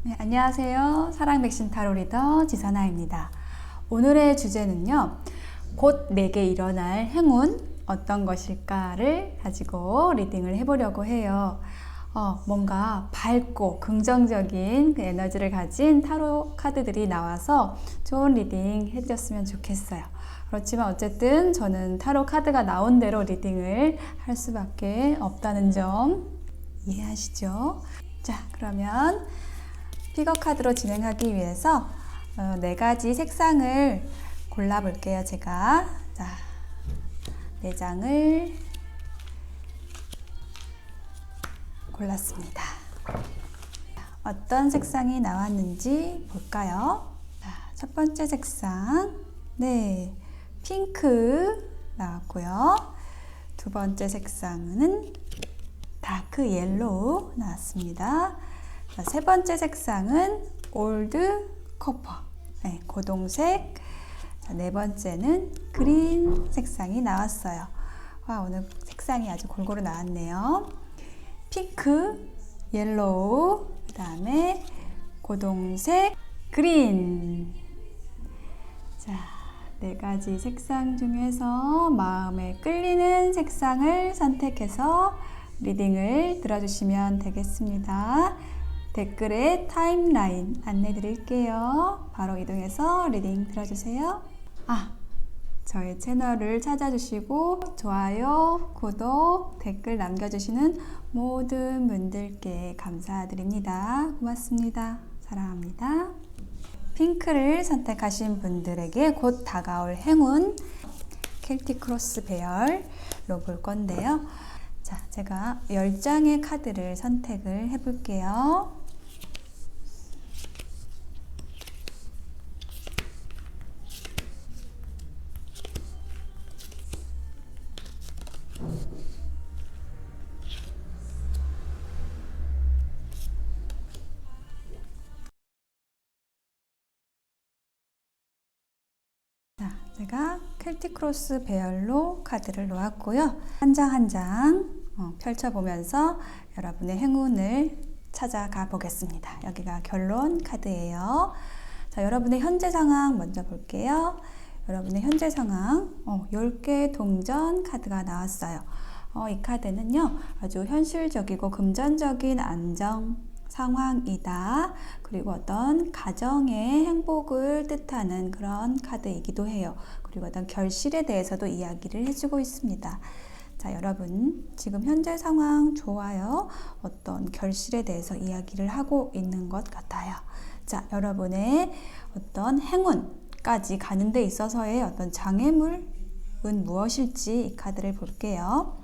네, 안녕하세요. 사랑 백신 타로 리더 지선아입니다. 오늘의 주제는요. 곧 내게 일어날 행운 어떤 것일까를 가지고 리딩을 해보려고 해요. 뭔가 밝고 긍정적인 그 에너지를 가진 타로 카드들이 나와서 좋은 리딩 해드렸으면 좋겠어요. 그렇지만 어쨌든 저는 타로 카드가 나온 대로 리딩을 할 수밖에 없다는 점 이해하시죠? 자, 그러면 픽업 카드로 진행하기 위해서 4가지 색상을 골라볼게요. 제가 자, 4장을 골랐습니다. 어떤 색상이 나왔는지 볼까요? 자, 첫 번째 색상, 네, 핑크 나왔고요. 두 번째 색상은 다크 옐로우 나왔습니다. 자, 세 번째 색상은 올드 커퍼, 네, 고동색. 자, 네 번째는 그린 색상이 나왔어요. 오늘 색상이 아주 골고루 나왔네요. 핑크, 옐로우, 그 다음에 고동색, 그린. 자, 4가지 색상 중에서 마음에 끌리는 색상을 선택해서 리딩을 들어주시면 되겠습니다. 댓글에 타임라인 안내 드릴게요. 바로 이동해서 리딩 들어주세요. 저희 채널을 찾아주시고 좋아요, 구독, 댓글 남겨주시는 모든 분들께 감사드립니다. 고맙습니다. 사랑합니다. 핑크를 선택하신 분들에게 곧 다가올 행운 켈틱 크로스 배열로 볼 건데요. 자, 제가 10장의 카드를 선택을 해볼게요. 자, 제가 켈틱 크로스 배열로 카드를 놓았고요. 한 장 한 장 펼쳐보면서 여러분의 행운을 찾아가 보겠습니다. 여기가 결론 카드예요. 자, 여러분의 현재 상황 먼저 볼게요. 여러분의 현재 상황 10개 동전 카드가 나왔어요. 이 카드는요, 아주 현실적이고 금전적인 안정 상황이다. 그리고 어떤 가정의 행복을 뜻하는 그런 카드이기도 해요. 그리고 어떤 결실에 대해서도 이야기를 해주고 있습니다. 자, 여러분 지금 현재 상황 좋아요. 어떤 결실에 대해서 이야기를 하고 있는 것 같아요. 자, 여러분의 어떤 행운까지 가는 데 있어서의 어떤 장애물은 무엇일지 이 카드를 볼게요.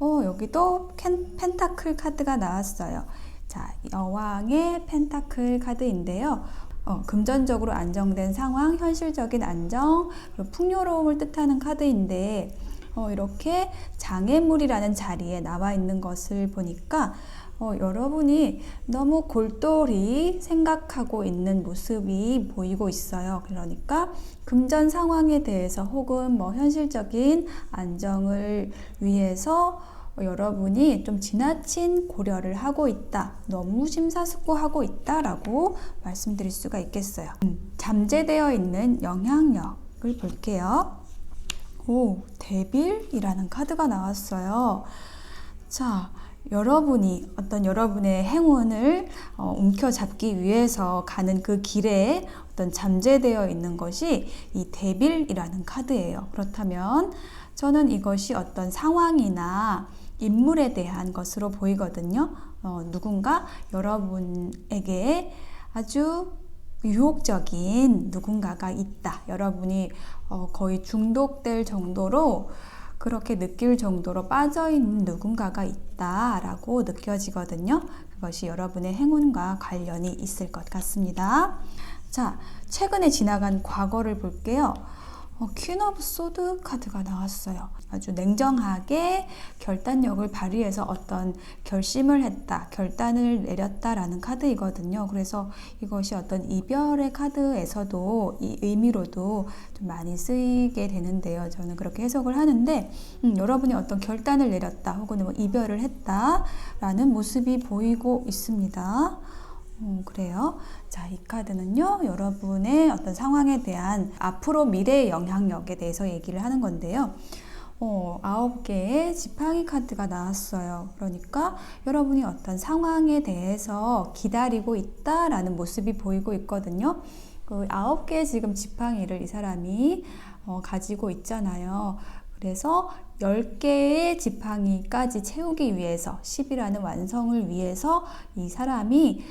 여기도 펜타클 카드가 나왔어요. 자, 여왕의 펜타클 카드인데요. 금전적으로 안정된 상황, 현실적인 안정, 그리고 풍요로움을 뜻하는 카드인데 이렇게 장애물이라는 자리에 나와 있는 것을 보니까 여러분이 너무 골똘히 생각하고 있는 모습이 보이고 있어요. 그러니까 금전 상황에 대해서 혹은 현실적인 안정을 위해서 여러분이 좀 지나친 고려를 하고 있다, 너무 심사숙고하고 있다라고 말씀드릴 수가 있겠어요. 잠재되어 있는 영향력을 볼게요. 데빌이라는 카드가 나왔어요. 자, 여러분이 어떤 여러분의 행운을 움켜잡기 위해서 가는 그 길에 어떤 잠재되어 있는 것이 이 데빌이라는 카드예요. 그렇다면 저는 이것이 어떤 상황이나 인물에 대한 것으로 보이거든요. 누군가 여러분에게 아주 유혹적인 누군가가 있다. 여러분이 거의 중독될 정도로 그렇게 느낄 정도로 빠져있는 누군가가 있다라고 느껴지거든요. 그것이 여러분의 행운과 관련이 있을 것 같습니다. 자, 최근에 지나간 과거를 볼게요. 퀸 오브 소드 카드가 나왔어요. 아주 냉정하게 결단력을 발휘해서 어떤 결심을 했다, 결단을 내렸다라는 카드이거든요. 그래서 이것이 어떤 이별의 카드에서도 이 의미로도 좀 많이 쓰이게 되는데요. 저는 그렇게 해석을 하는데 여러분이 어떤 결단을 내렸다 혹은 이별을 했다라는 모습이 보이고 있습니다. 그래요. 자, 이 카드는요, 여러분의 어떤 상황에 대한 앞으로 미래의 영향력에 대해서 얘기를 하는 건데요. 9개의 지팡이 카드가 나왔어요. 그러니까 여러분이 어떤 상황에 대해서 기다리고 있다라는 모습이 보이고 있거든요. 그 9개의 지금 지팡이를 이 사람이 가지고 있잖아요. 그래서 10개의 지팡이까지 채우기 위해서 10이라는 완성을 위해서 이 사람이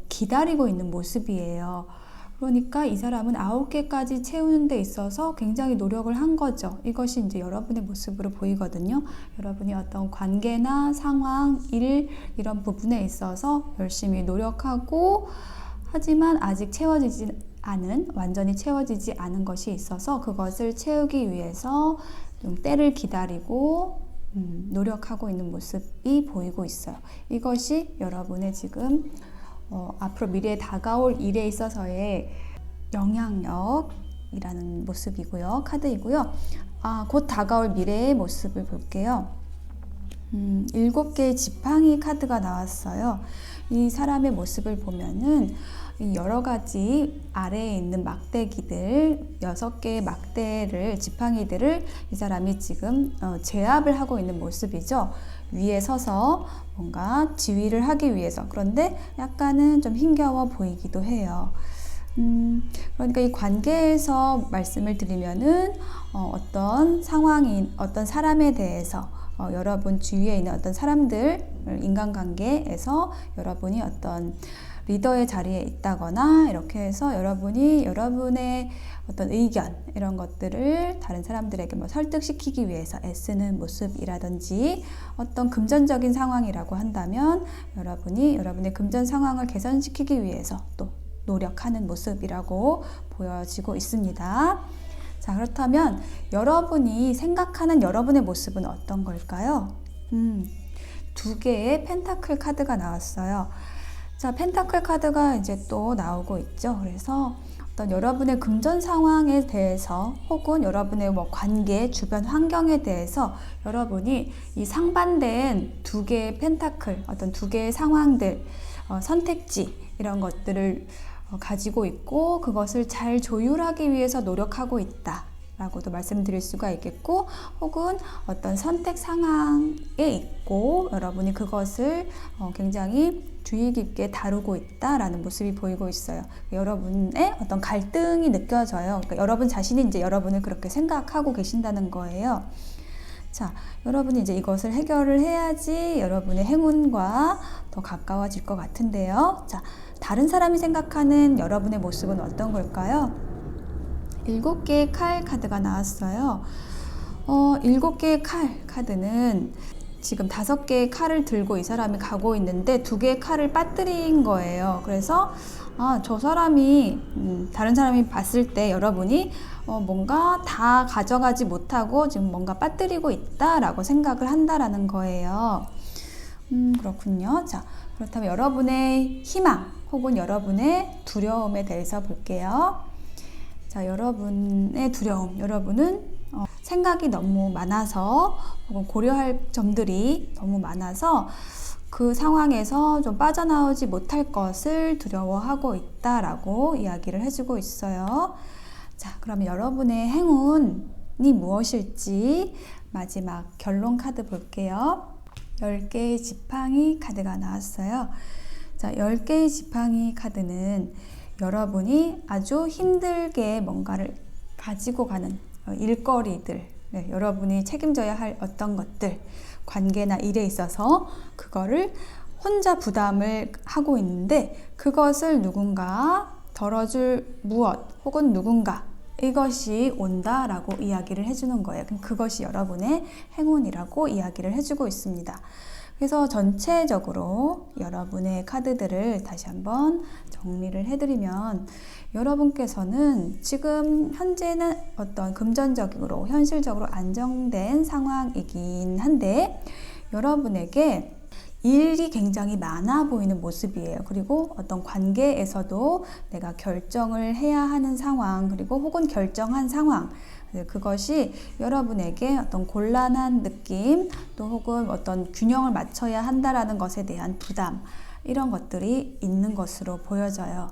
기다리고 있는 모습이에요. 그러니까 이 사람은 9개까지 채우는 데 있어서 굉장히 노력을 한 거죠. 이것이 이제 여러분의 모습으로 보이거든요. 여러분이 어떤 관계나 상황, 일 이런 부분에 있어서 열심히 노력하고 하지만 아직 완전히 채워지지 않은 것이 있어서 그것을 채우기 위해서 좀 때를 기다리고 노력하고 있는 모습이 보이고 있어요. 이것이 여러분의 지금 앞으로 미래에 다가올 일에 있어서의 영향력이라는 모습이고요. 카드이고요. 곧 다가올 미래의 모습을 볼게요. 7개의 지팡이 카드가 나왔어요. 이 사람의 모습을 보면은 여러 가지 아래에 있는 막대기들 6개의 지팡이들을 이 사람이 지금 제압을 하고 있는 모습이죠. 위에 서서 뭔가 지휘를 하기 위해서. 그런데 약간은 좀 힘겨워 보이기도 해요. 그러니까 이 관계에서 말씀을 드리면은 어떤 사람에 대해서 여러분 주위에 있는 어떤 사람들, 인간관계에서 여러분이 어떤 리더의 자리에 있다거나 이렇게 해서 여러분의 어떤 의견 이런 것들을 다른 사람들에게 설득시키기 위해서 애쓰는 모습이라든지 어떤 금전적인 상황이라고 한다면 여러분의 금전 상황을 개선시키기 위해서 또 노력하는 모습이라고 보여지고 있습니다. 자, 그렇다면 여러분이 생각하는 여러분의 모습은 어떤 걸까요? 2개의 펜타클 카드가 나왔어요. 자, 펜타클 카드가 이제 또 나오고 있죠. 그래서 어떤 여러분의 금전 상황에 대해서 혹은 여러분의 관계, 주변 환경에 대해서 여러분이 이 상반된 2개의 펜타클, 어떤 2개의 상황들, 선택지 이런 것들을 가지고 있고 그것을 잘 조율하기 위해서 노력하고 있다 라고도 말씀드릴 수가 있겠고, 혹은 어떤 선택 상황에 있고 여러분이 그것을 굉장히 주의 깊게 다루고 있다라는 모습이 보이고 있어요. 여러분의 어떤 갈등이 느껴져요. 그러니까 여러분 자신이 이제 여러분을 그렇게 생각하고 계신다는 거예요. 자, 여러분이 이제 이것을 해결을 해야지 여러분의 행운과 더 가까워질 것 같은데요. 자, 다른 사람이 생각하는 여러분의 모습은 어떤 걸까요? 7개의 칼 카드가 나왔어요. 7개의 칼 카드는 지금 5개의 칼을 들고 이 사람이 가고 있는데 2개의 칼을 빠뜨린 거예요. 그래서 저 사람이 다른 사람이 봤을 때 여러분이 뭔가 다 가져가지 못하고 지금 뭔가 빠뜨리고 있다라고 생각을 한다라는 거예요. 그렇군요. 자, 그렇다면 여러분의 희망 혹은 여러분의 두려움에 대해서 볼게요. 자, 여러분의 두려움, 여러분은 생각이 너무 많아서 혹은 고려할 점들이 너무 많아서 그 상황에서 좀 빠져나오지 못할 것을 두려워하고 있다라고 이야기를 해주고 있어요. 자, 그러면 여러분의 행운이 무엇일지 마지막 결론 카드 볼게요. 10개의 지팡이 카드가 나왔어요. 자, 10개의 지팡이 카드는 여러분이 아주 힘들게 뭔가를 가지고 가는 일거리들, 여러분이 책임져야 할 어떤 것들, 관계나 일에 있어서 그거를 혼자 부담을 하고 있는데 그것을 누군가 덜어줄 무엇 혹은 누군가, 이것이 온다라고 이야기를 해주는 거예요. 그것이 여러분의 행운이라고 이야기를 해주고 있습니다. 그래서 전체적으로 여러분의 카드들을 다시 한번 정리를 해드리면, 여러분께서는 지금 현재는 어떤 금전적으로 현실적으로 안정된 상황이긴 한데 여러분에게 일이 굉장히 많아 보이는 모습이에요. 그리고 어떤 관계에서도 내가 결정을 해야 하는 상황, 그리고 혹은 결정한 상황, 그것이 여러분에게 어떤 곤란한 느낌, 또 혹은 어떤 균형을 맞춰야 한다라는 것에 대한 부담, 이런 것들이 있는 것으로 보여져요.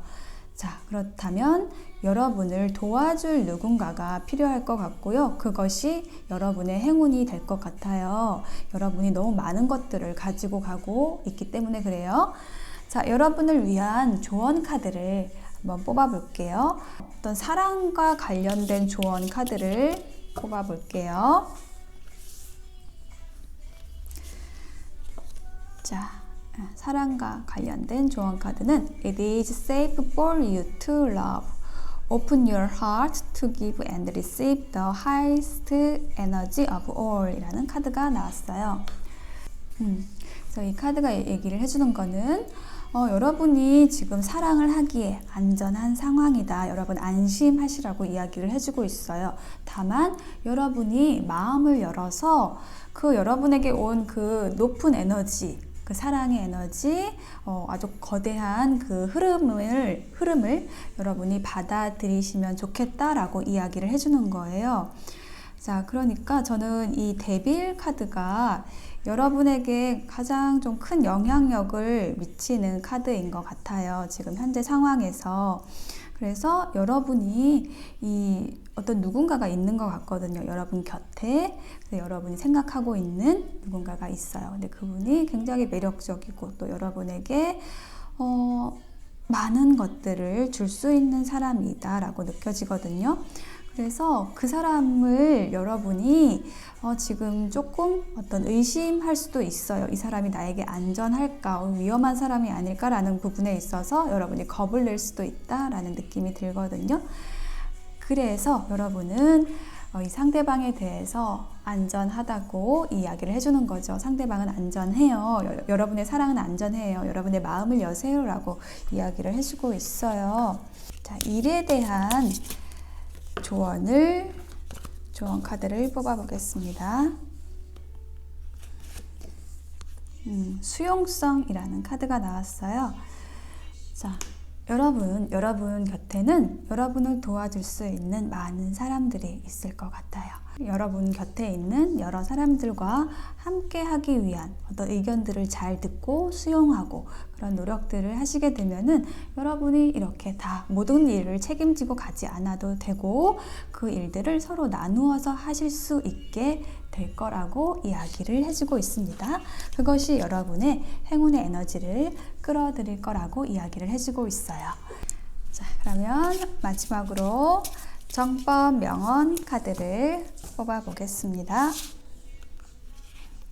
자, 그렇다면 여러분을 도와줄 누군가가 필요할 것 같고요. 그것이 여러분의 행운이 될 것 같아요. 여러분이 너무 많은 것들을 가지고 가고 있기 때문에 그래요. 자, 여러분을 위한 조언 카드를 한번 뽑아 볼게요. 어떤 사랑과 관련된 조언 카드를 뽑아 볼게요. 자, 사랑과 관련된 조언 카드는 It is safe for you to love. Open your heart to give and receive the highest energy of all 이라는 카드가 나왔어요. 그래서 이 카드가 얘기를 해주는 거는 여러분이 지금 사랑을 하기에 안전한 상황이다. 여러분 안심하시라고 이야기를 해주고 있어요. 다만 여러분이 마음을 열어서 그 여러분에게 온 그 높은 에너지, 그 사랑의 에너지, 아주 거대한 그 흐름을 여러분이 받아들이시면 좋겠다라고 이야기를 해주는 거예요. 자, 그러니까 저는 이 데빌 카드가 여러분에게 가장 좀 큰 영향력을 미치는 카드인 것 같아요. 지금 현재 상황에서. 그래서 여러분이 이 어떤 누군가가 있는 것 같거든요. 여러분 곁에. 그래서 여러분이 생각하고 있는 누군가가 있어요. 근데 그분이 굉장히 매력적이고 또 여러분에게 많은 것들을 줄 수 있는 사람이다라고 느껴지거든요. 그래서 그 사람을 여러분이 지금 조금 어떤 의심할 수도 있어요. 이 사람이 나에게 안전할까, 위험한 사람이 아닐까라는 부분에 있어서 여러분이 겁을 낼 수도 있다라는 느낌이 들거든요. 그래서 여러분은 이 상대방에 대해서 안전하다고 이야기를 해주는 거죠. 상대방은 안전해요. 여러분의 사랑은 안전해요. 여러분의 마음을 여세요 라고 이야기를 해주고 있어요. 자, 일에 대한 조언 카드를 뽑아 보겠습니다. 수용성이라는 카드가 나왔어요. 자, 여러분 곁에는 여러분을 도와줄 수 있는 많은 사람들이 있을 것 같아요. 여러분 곁에 있는 여러 사람들과 함께 하기 위한 어떤 의견들을 잘 듣고 수용하고 그런 노력들을 하시게 되면은 여러분이 이렇게 다 모든 일을 책임지고 가지 않아도 되고 그 일들을 서로 나누어서 하실 수 있게 될 거라고 이야기를 해주고 있습니다. 그것이 여러분의 행운의 에너지를 끌어들일 거라고 이야기를 해주고 있어요. 자, 그러면 마지막으로 정법 명언 카드를 뽑아 보겠습니다.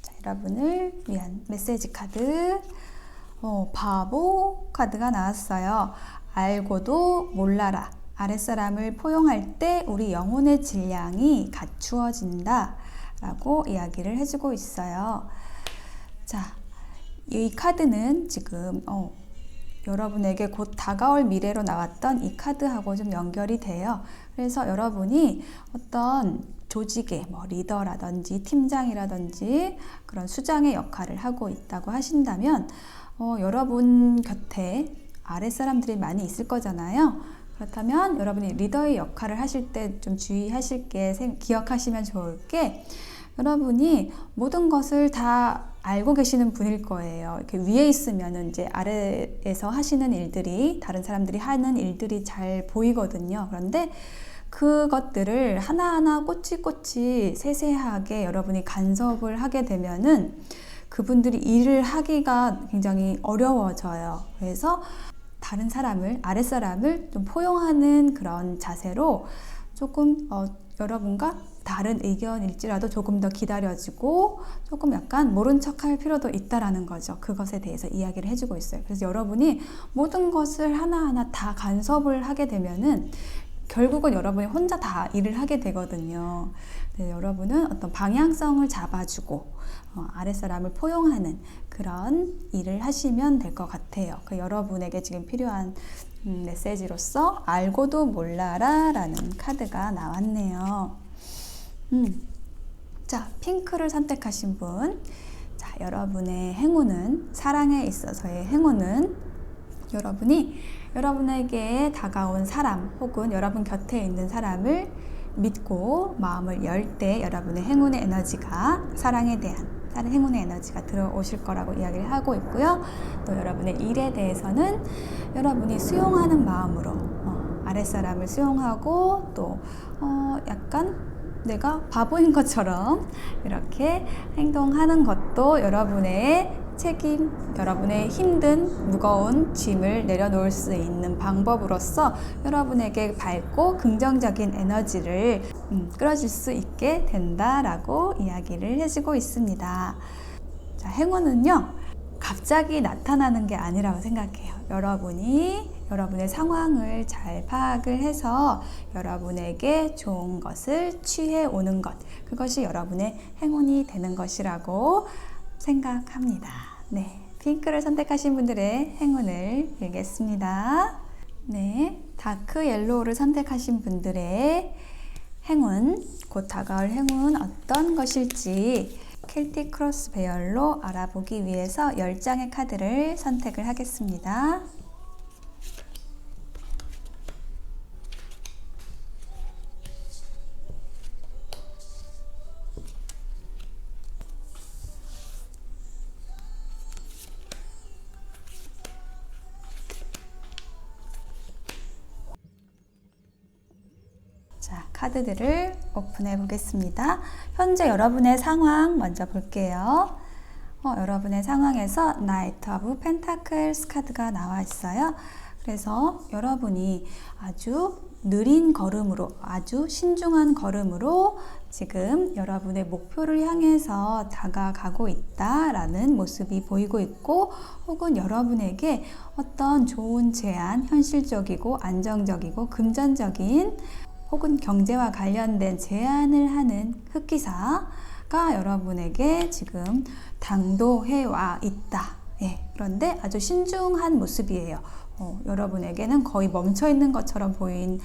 자, 여러분을 위한 메시지 카드, 바보 카드가 나왔어요. 알고도 몰라라. 아랫사람을 포용할 때 우리 영혼의 질량이 갖추어진다 라고 이야기를 해주고 있어요. 자, 이 카드는 지금 여러분에게 곧 다가올 미래로 나왔던 이 카드하고 좀 연결이 돼요. 그래서 여러분이 어떤 조직의 리더라든지 팀장이라든지 그런 수장의 역할을 하고 있다고 하신다면 여러분 곁에 아랫사람들이 많이 있을 거잖아요. 그렇다면 여러분이 리더의 역할을 하실 때 좀 주의하실 게 기억하시면 좋을 게 여러분이 모든 것을 다 알고 계시는 분일 거예요. 이렇게 위에 있으면은 이제 아래에서 하시는 일들이 다른 사람들이 하는 일들이 잘 보이거든요. 그런데 그것들을 하나하나 꼬치꼬치 세세하게 여러분이 간섭을 하게 되면은 그분들이 일을 하기가 굉장히 어려워져요. 그래서 다른 사람을, 아랫사람을 좀 포용하는 그런 자세로 조금 여러분과 다른 의견일지라도 조금 더 기다려지고 조금 약간 모른 척할 필요도 있다라는 거죠. 그것에 대해서 이야기를 해주고 있어요. 그래서 여러분이 모든 것을 하나하나 다 간섭을 하게 되면은 결국은 여러분이 혼자 다 일을 하게 되거든요. 네, 여러분은 어떤 방향성을 잡아주고 아랫사람을 포용하는 그런 일을 하시면 될 것 같아요. 여러분에게 지금 필요한 메시지로서 알고도 몰라라 라는 카드가 나왔네요. 자, 핑크를 선택하신 분. 자, 여러분의 행운은, 사랑에 있어서의 행운은 여러분이 여러분에게 다가온 사람 혹은 여러분 곁에 있는 사람을 믿고 마음을 열 때 여러분의 행운의 에너지가 사랑에 대한 다른 행운의 에너지가 들어오실 거라고 이야기를 하고 있고요. 또 여러분의 일에 대해서는 여러분이 수용하는 마음으로 아랫사람을 수용하고 또 약간 내가 바보인 것처럼 이렇게 행동하는 것도 여러분의 책임, 여러분의 힘든 무거운 짐을 내려놓을 수 있는 방법으로서 여러분에게 밝고 긍정적인 에너지를 끌어줄 수 있게 된다라고 이야기를 해주고 있습니다. 자, 행운은요, 갑자기 나타나는 게 아니라고 생각해요. 여러분이 여러분의 상황을 잘 파악을 해서 여러분에게 좋은 것을 취해 오는 것, 그것이 여러분의 행운이 되는 것이라고 생각합니다. 네, 핑크를 선택하신 분들의 행운을 빌겠습니다. 네, 다크 옐로우를 선택하신 분들의 행운, 곧 다가올 행운 어떤 것일지 켈틱 크로스 배열로 알아보기 위해서 10장의 카드를 선택을 하겠습니다. 자, 카드들을 오픈해 보겠습니다. 현재 여러분의 상황 먼저 볼게요. 여러분의 상황에서 나이트 오브 펜타클스 카드가 나와 있어요. 그래서 여러분이 아주 느린 걸음으로, 아주 신중한 걸음으로 지금 여러분의 목표를 향해서 다가가고 있다라는 모습이 보이고 있고, 혹은 여러분에게 어떤 좋은 제안, 현실적이고 안정적이고 금전적인 혹은 경제와 관련된 제안을 하는 흑기사가 여러분에게 지금 당도해 와 있다. 그런데 아주 신중한 모습이에요. 여러분에게는 거의 멈춰 있는 것처럼 보이는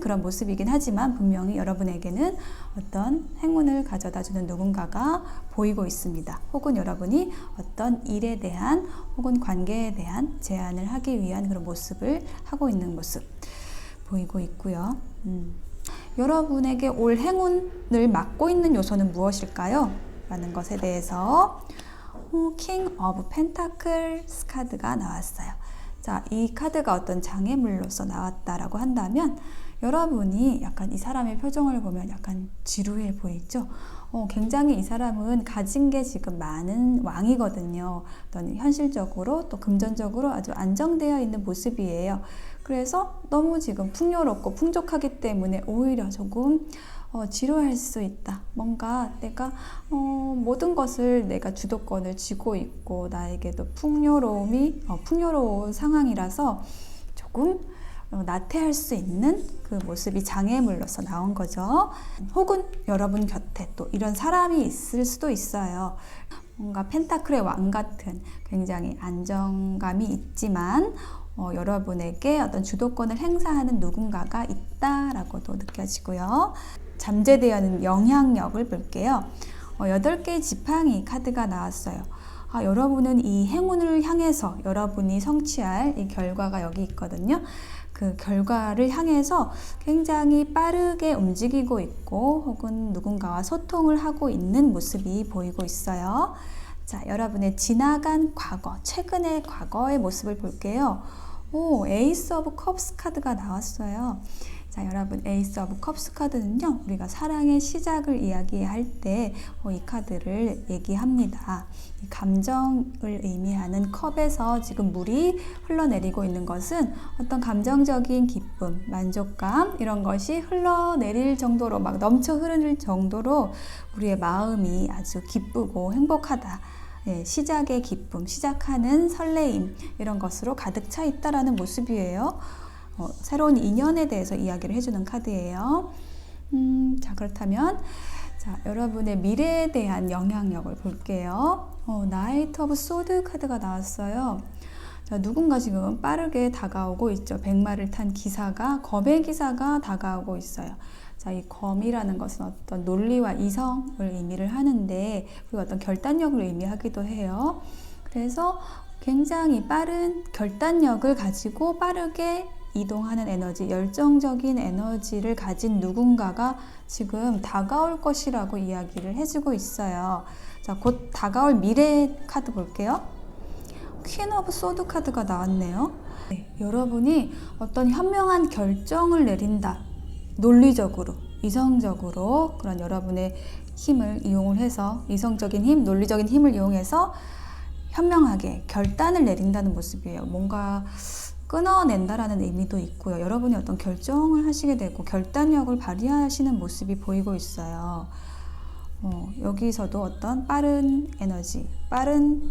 그런 모습이긴 하지만 분명히 여러분에게는 어떤 행운을 가져다 주는 누군가가 보이고 있습니다. 혹은 여러분이 어떤 일에 대한 혹은 관계에 대한 제안을 하기 위한 그런 모습을 하고 있는 모습 보이고 있고요. 여러분에게 올 행운을 막고 있는 요소는 무엇일까요? 라는 것에 대해서 킹 오브 펜타클스 카드가 나왔어요. 자, 이 카드가 어떤 장애물로서 나왔다라고 한다면 여러분이 약간 이 사람의 표정을 보면 약간 지루해 보이죠? 굉장히 이 사람은 가진 게 지금 많은 왕이거든요. 어떤 현실적으로 또 금전적으로 아주 안정되어 있는 모습이에요. 그래서 너무 지금 풍요롭고 풍족하기 때문에 오히려 조금 지루할 수 있다. 뭔가 내가 모든 것을 내가 주도권을 쥐고 있고 나에게도 풍요로운 상황이라서 조금 나태할 수 있는 그 모습이 장애물로서 나온 거죠. 혹은 여러분 곁에 또 이런 사람이 있을 수도 있어요. 뭔가 펜타클의 왕 같은 굉장히 안정감이 있지만 여러분에게 어떤 주도권을 행사하는 누군가가 있다라고도 느껴지고요. 잠재되어 있는 영향력을 볼게요. 8개의 지팡이 카드가 나왔어요. 여러분은 이 행운을 향해서 여러분이 성취할 이 결과가 여기 있거든요. 그 결과를 향해서 굉장히 빠르게 움직이고 있고 혹은 누군가와 소통을 하고 있는 모습이 보이고 있어요. 자, 여러분의 지나간 과거, 최근의 과거의 모습을 볼게요. 에이스 오브 컵스 카드가 나왔어요. 자, 여러분, 에이스 오브 컵스 카드는요, 우리가 사랑의 시작을 이야기할 때 이 카드를 얘기합니다. 이 감정을 의미하는 컵에서 지금 물이 흘러내리고 있는 것은 어떤 감정적인 기쁨, 만족감 이런 것이 흘러내릴 정도로 막 넘쳐 흐르는 정도로 우리의 마음이 아주 기쁘고 행복하다. 시작의 기쁨, 시작하는 설레임 이런 것으로 가득 차 있다라는 모습이에요. 새로운 인연에 대해서 이야기를 해주는 카드예요. 자, 그렇다면 여러분의 미래에 대한 영향력을 볼게요. 나이트 오브 소드 카드가 나왔어요. 자, 누군가 지금 빠르게 다가오고 있죠. 백마를 탄 기사가, 검의 기사가 다가오고 있어요. 자, 이 검이라는 것은 어떤 논리와 이성을 의미를 하는데 그리고 어떤 결단력을 의미하기도 해요. 그래서 굉장히 빠른 결단력을 가지고 빠르게 이동하는 에너지, 열정적인 에너지를 가진 누군가가 지금 다가올 것이라고 이야기를 해주고 있어요. 자, 곧 다가올 미래 카드 볼게요. 퀸 오브 소드 카드가 나왔네요. 네, 여러분이 어떤 현명한 결정을 내린다. 논리적으로, 이성적으로 그런 여러분의 힘을 이용을 해서 이성적인 힘, 논리적인 힘을 이용해서 현명하게 결단을 내린다는 모습이에요. 뭔가 끊어낸다라는 의미도 있고요. 여러분이 어떤 결정을 하시게 되고 결단력을 발휘하시는 모습이 보이고 있어요. 여기서도 어떤 빠른 에너지, 빠른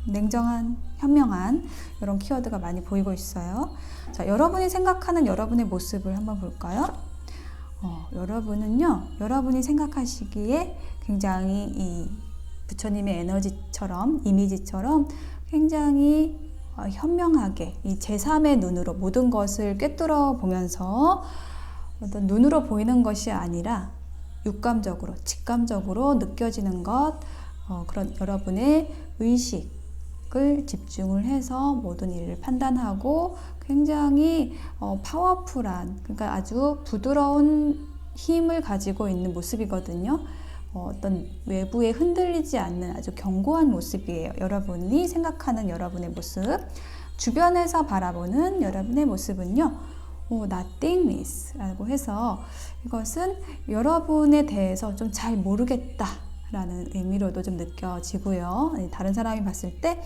냉정한, 현명한 이런 키워드가 많이 보이고 있어요. 자, 여러분이 생각하는 여러분의 모습을 한번 볼까요? 여러분은요, 여러분이 생각하시기에 굉장히 이 부처님의 에너지처럼, 이미지처럼 굉장히 현명하게 이 제3의 눈으로 모든 것을 꿰뚫어 보면서 어떤 눈으로 보이는 것이 아니라 육감적으로, 직감적으로 느껴지는 것, 그런 여러분의 의식을 집중을 해서 모든 일을 판단하고 굉장히 파워풀한, 그러니까 아주 부드러운 힘을 가지고 있는 모습이거든요. 어떤 외부에 흔들리지 않는 아주 견고한 모습이에요. 여러분이 생각하는 여러분의 모습, 주변에서 바라보는 여러분의 모습은요, nothingness 라고 해서 이것은 여러분에 대해서 좀 잘 모르겠다 라는 의미로도 좀 느껴지고요. 다른 사람이 봤을 때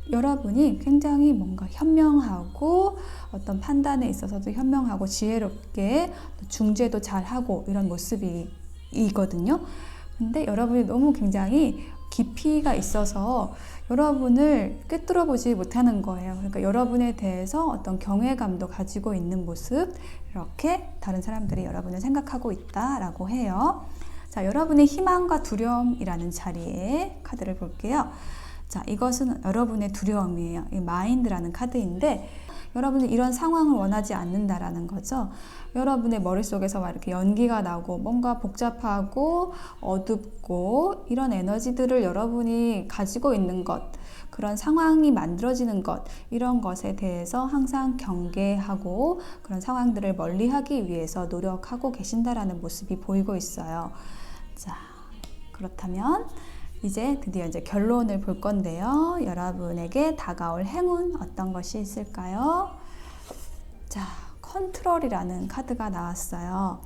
여러분이 굉장히 뭔가 현명하고 어떤 판단에 있어서도 현명하고 지혜롭게 중재도 잘하고 이런 모습이거든요. 근데 여러분이 너무 굉장히 깊이가 있어서 여러분을 꿰뚫어 보지 못하는 거예요. 그러니까 여러분에 대해서 어떤 경외감도 가지고 있는 모습, 이렇게 다른 사람들이 여러분을 생각하고 있다라고 해요. 자, 여러분의 희망과 두려움이라는 자리에 카드를 볼게요. 자, 이것은 여러분의 두려움이에요. 이 마인드라는 카드인데 여러분이 이런 상황을 원하지 않는다라는 거죠. 여러분의 머릿속에서 막 이렇게 연기가 나고 뭔가 복잡하고 어둡고 이런 에너지들을 여러분이 가지고 있는 것, 그런 상황이 만들어지는 것, 이런 것에 대해서 항상 경계하고 그런 상황들을 멀리하기 위해서 노력하고 계신다라는 모습이 보이고 있어요. 자, 그렇다면 이제 드디어 결론을 볼 건데요. 여러분에게 다가올 행운 어떤 것이 있을까요? 자, 컨트롤이라는 카드가 나왔어요.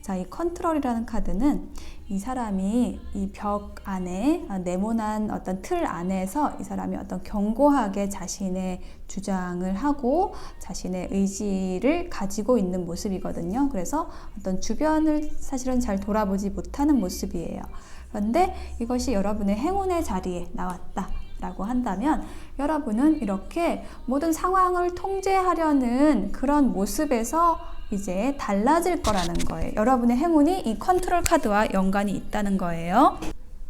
자, 이 컨트롤이라는 카드는 이 사람이 이 벽 안에, 네모난 어떤 틀 안에서 이 사람이 어떤 견고하게 자신의 주장을 하고 자신의 의지를 가지고 있는 모습이거든요. 그래서 어떤 주변을 사실은 잘 돌아보지 못하는 모습이에요. 그런데 이것이 여러분의 행운의 자리에 나왔다 라고 한다면 여러분은 이렇게 모든 상황을 통제하려는 그런 모습에서 이제 달라질 거라는 거예요. 여러분의 행운이 이 컨트롤 카드와 연관이 있다는 거예요.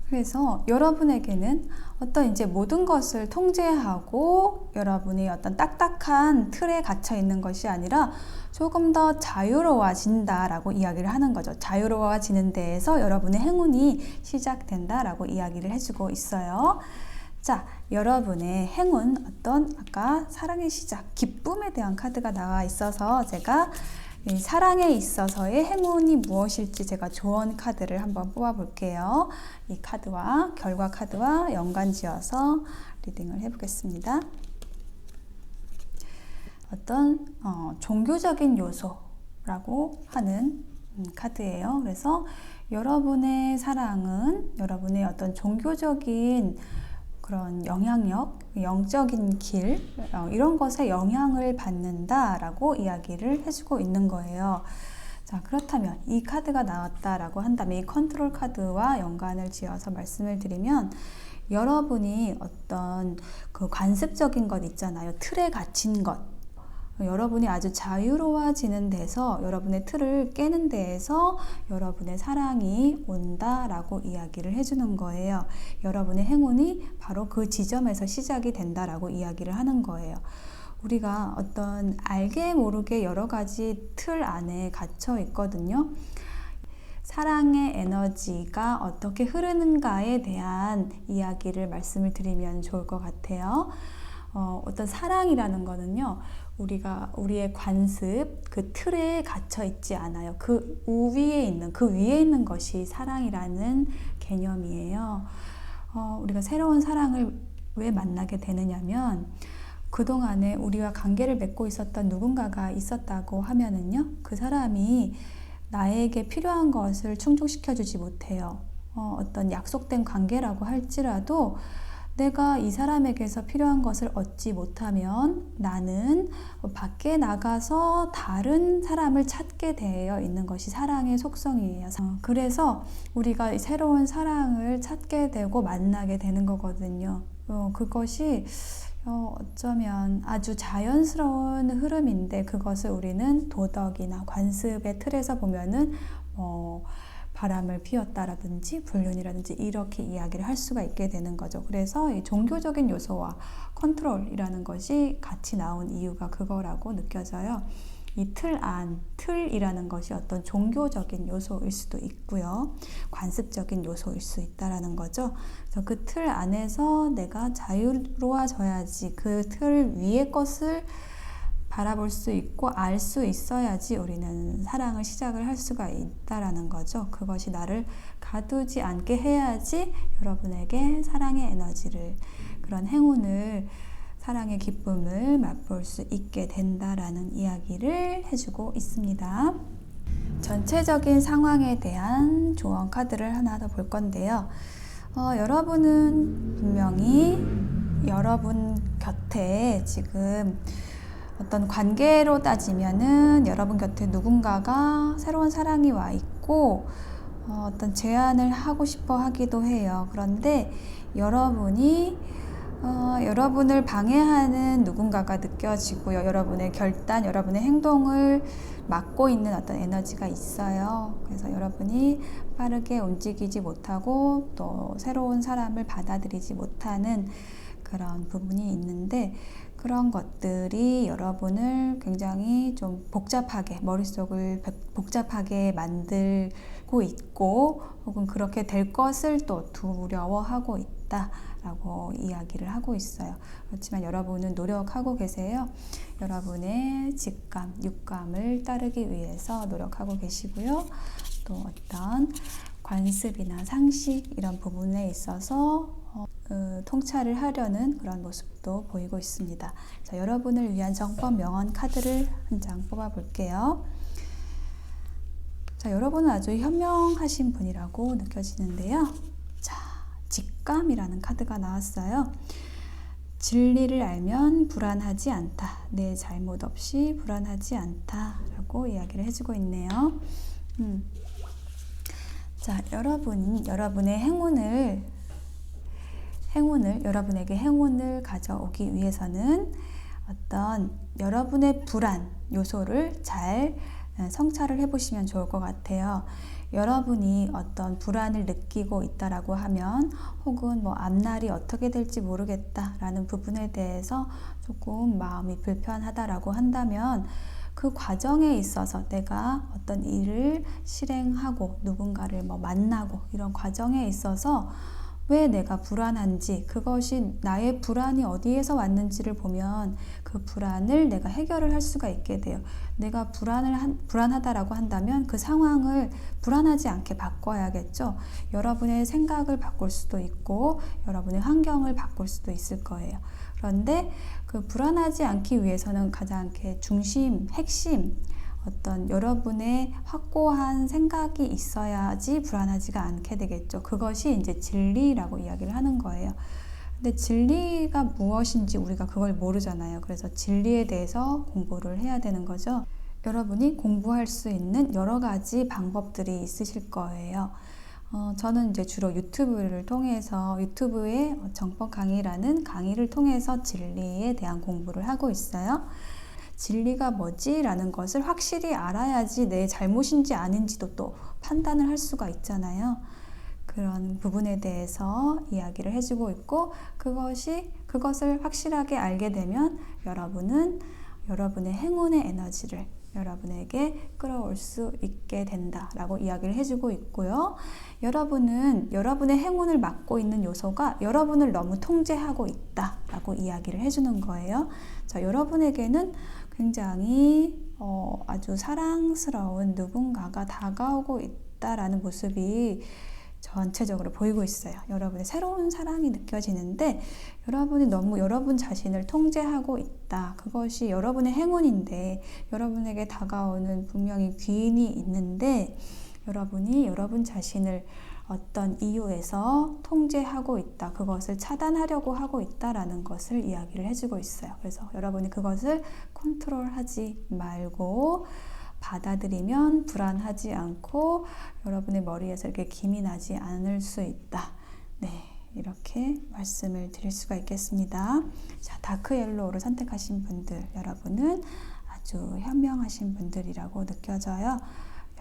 그래서 여러분에게는 어떤 이제 모든 것을 통제하고 여러분이 어떤 딱딱한 틀에 갇혀 있는 것이 아니라 조금 더 자유로워진다라고 이야기를 하는 거죠. 자유로워지는 데에서 여러분의 행운이 시작된다라고 이야기를 해주고 있어요. 자, 여러분의 행운, 어떤 아까 사랑의 시작, 기쁨에 대한 카드가 나와 있어서 제가 이 사랑에 있어서의 행운이 무엇일지 제가 조언 카드를 한번 뽑아 볼게요. 이 카드와 결과 카드와 연관 지어서 리딩을 해보겠습니다. 어떤 종교적인 요소라고 하는 카드예요. 그래서 여러분의 사랑은 여러분의 어떤 종교적인 그런 영향력, 영적인 길, 이런 것에 영향을 받는다라고 이야기를 해주고 있는 거예요. 자, 그렇다면 이 카드가 나왔다라고 한다면 이 컨트롤 카드와 연관을 지어서 말씀을 드리면 여러분이 어떤 그 관습적인 것 있잖아요. 틀에 갇힌 것. 여러분이 아주 자유로워지는 데서 여러분의 틀을 깨는 데에서 여러분의 사랑이 온다라고 이야기를 해주는 거예요. 여러분의 행운이 바로 그 지점에서 시작이 된다라고 이야기를 하는 거예요. 우리가 어떤 알게 모르게 여러 가지 틀 안에 갇혀 있거든요. 사랑의 에너지가 어떻게 흐르는가에 대한 이야기를 말씀을 드리면 좋을 것 같아요. 어떤 사랑이라는 거는요, 우리의 관습, 그 틀에 갇혀 있지 않아요. 그 위에 있는 것이 사랑이라는 개념이에요. 우리가 새로운 사랑을 왜 만나게 되느냐면, 그동안에 우리가 관계를 맺고 있었던 누군가가 있었다고 하면은요, 그 사람이 나에게 필요한 것을 충족시켜주지 못해요. 어떤 약속된 관계라고 할지라도 내가 이 사람에게서 필요한 것을 얻지 못하면 나는 밖에 나가서 다른 사람을 찾게 되어 있는 것이 사랑의 속성이에요. 그래서 우리가 새로운 사랑을 찾게 되고 만나게 되는 거거든요. 그것이 어쩌면 아주 자연스러운 흐름인데, 그것을 우리는 도덕이나 관습의 틀에서 보면은 바람을 피웠다라든지 불륜이라든지 이렇게 이야기를 할 수가 있게 되는 거죠. 그래서 이 종교적인 요소와 컨트롤이라는 것이 같이 나온 이유가 그거라고 느껴져요. 이 틀이라는 것이 어떤 종교적인 요소일 수도 있고요, 관습적인 요소일 수 있다라는 거죠. 그래서 그 틀 안에서 내가 자유로워져야지, 그 틀 위의 것을 바라볼 수 있고 알 수 있어야지 우리는 사랑을 시작을 할 수가 있다라는 거죠. 그것이 나를 가두지 않게 해야지 여러분에게 사랑의 에너지를, 그런 행운을, 사랑의 기쁨을 맛볼 수 있게 된다라는 이야기를 해주고 있습니다. 전체적인 상황에 대한 조언 카드를 하나 더 볼 건데요. 여러분은 분명히 여러분 곁에 지금 어떤 관계로 따지면은 여러분 곁에 누군가가 새로운 사랑이 와 있고 어떤 제안을 하고 싶어 하기도 해요. 그런데 여러분을 방해하는 누군가가 느껴지고요. 여러분의 결단, 여러분의 행동을 막고 있는 어떤 에너지가 있어요. 그래서 여러분이 빠르게 움직이지 못하고 또 새로운 사람을 받아들이지 못하는 그런 부분이 있는데, 그런 것들이 여러분을 굉장히 좀 복잡하게, 머릿속을 복잡하게 만들고 있고, 혹은 그렇게 될 것을 또 두려워하고 있다라고 이야기를 하고 있어요. 그렇지만 여러분은 노력하고 계세요. 여러분의 직감, 육감을 따르기 위해서 노력하고 계시고요. 또 어떤 관습이나 상식 이런 부분에 있어서 통찰을 하려는 그런 모습도 보이고 있습니다. 자, 여러분을 위한 정법 명언 카드를 한 장 뽑아 볼게요. 자, 여러분은 아주 현명하신 분이라고 느껴지는데요. 자, 직감이라는 카드가 나왔어요. 진리를 알면 불안하지 않다. 내 잘못 없이 불안하지 않다. 라고 이야기를 해주고 있네요. 자, 여러분의 여러분에게 행운을 가져오기 위해서는 어떤 여러분의 불안 요소를 잘 성찰을 해보시면 좋을 것 같아요. 여러분이 어떤 불안을 느끼고 있다라고 하면, 혹은 앞날이 어떻게 될지 모르겠다라는 부분에 대해서 조금 마음이 불편하다라고 한다면, 그 과정에 있어서 내가 어떤 일을 실행하고 누군가를 만나고 이런 과정에 있어서 왜 내가 불안한지, 그것이 나의 불안이 어디에서 왔는지를 보면 그 불안을 내가 해결을 할 수가 있게 돼요. 내가 불안하다라고 한다면 그 상황을 불안하지 않게 바꿔야겠죠. 여러분의 생각을 바꿀 수도 있고 여러분의 환경을 바꿀 수도 있을 거예요. 그런데 그 불안하지 않기 위해서는 가장 핵심 어떤 여러분의 확고한 생각이 있어야지 불안하지가 않게 되겠죠. 그것이 이제 진리라고 이야기를 하는 거예요. 근데 진리가 무엇인지 우리가 그걸 모르잖아요. 그래서 진리에 대해서 공부를 해야 되는 거죠. 여러분이 공부할 수 있는 여러 가지 방법들이 있으실 거예요. 저는 이제 주로 유튜브의 정법 강의라는 강의를 통해서 진리에 대한 공부를 하고 있어요. 진리가 뭐지? 라는 것을 확실히 알아야지 내 잘못인지 아닌지도 또 판단을 할 수가 있잖아요. 그런 부분에 대해서 이야기를 해주고 있고, 그것을 확실하게 알게 되면 여러분은 여러분의 행운의 에너지를 여러분에게 끌어올 수 있게 된다라고 이야기를 해주고 있고요. 여러분은 여러분의 행운을 막고 있는 요소가 여러분을 너무 통제하고 있다라고 이야기를 해주는 거예요. 자, 여러분에게는 굉장히 아주 사랑스러운 누군가가 다가오고 있다라는 모습이 전체적으로 보이고 있어요. 여러분의 새로운 사랑이 느껴지는데 여러분이 너무 여러분 자신을 통제하고 있다. 그것이 여러분의 행운인데 여러분에게 다가오는 분명히 귀인이 있는데 여러분이 여러분 자신을 어떤 이유에서 통제하고 있다. 그것을 차단하려고 하고 있다라는 것을 이야기를 해주고 있어요. 그래서 여러분이 그것을 컨트롤하지 말고 받아들이면 불안하지 않고 여러분의 머리에서 이렇게 김이 나지 않을 수 있다. 네, 이렇게 말씀을 드릴 수가 있겠습니다. 자, 다크 옐로우를 선택하신 분들, 여러분은 아주 현명하신 분들이라고 느껴져요.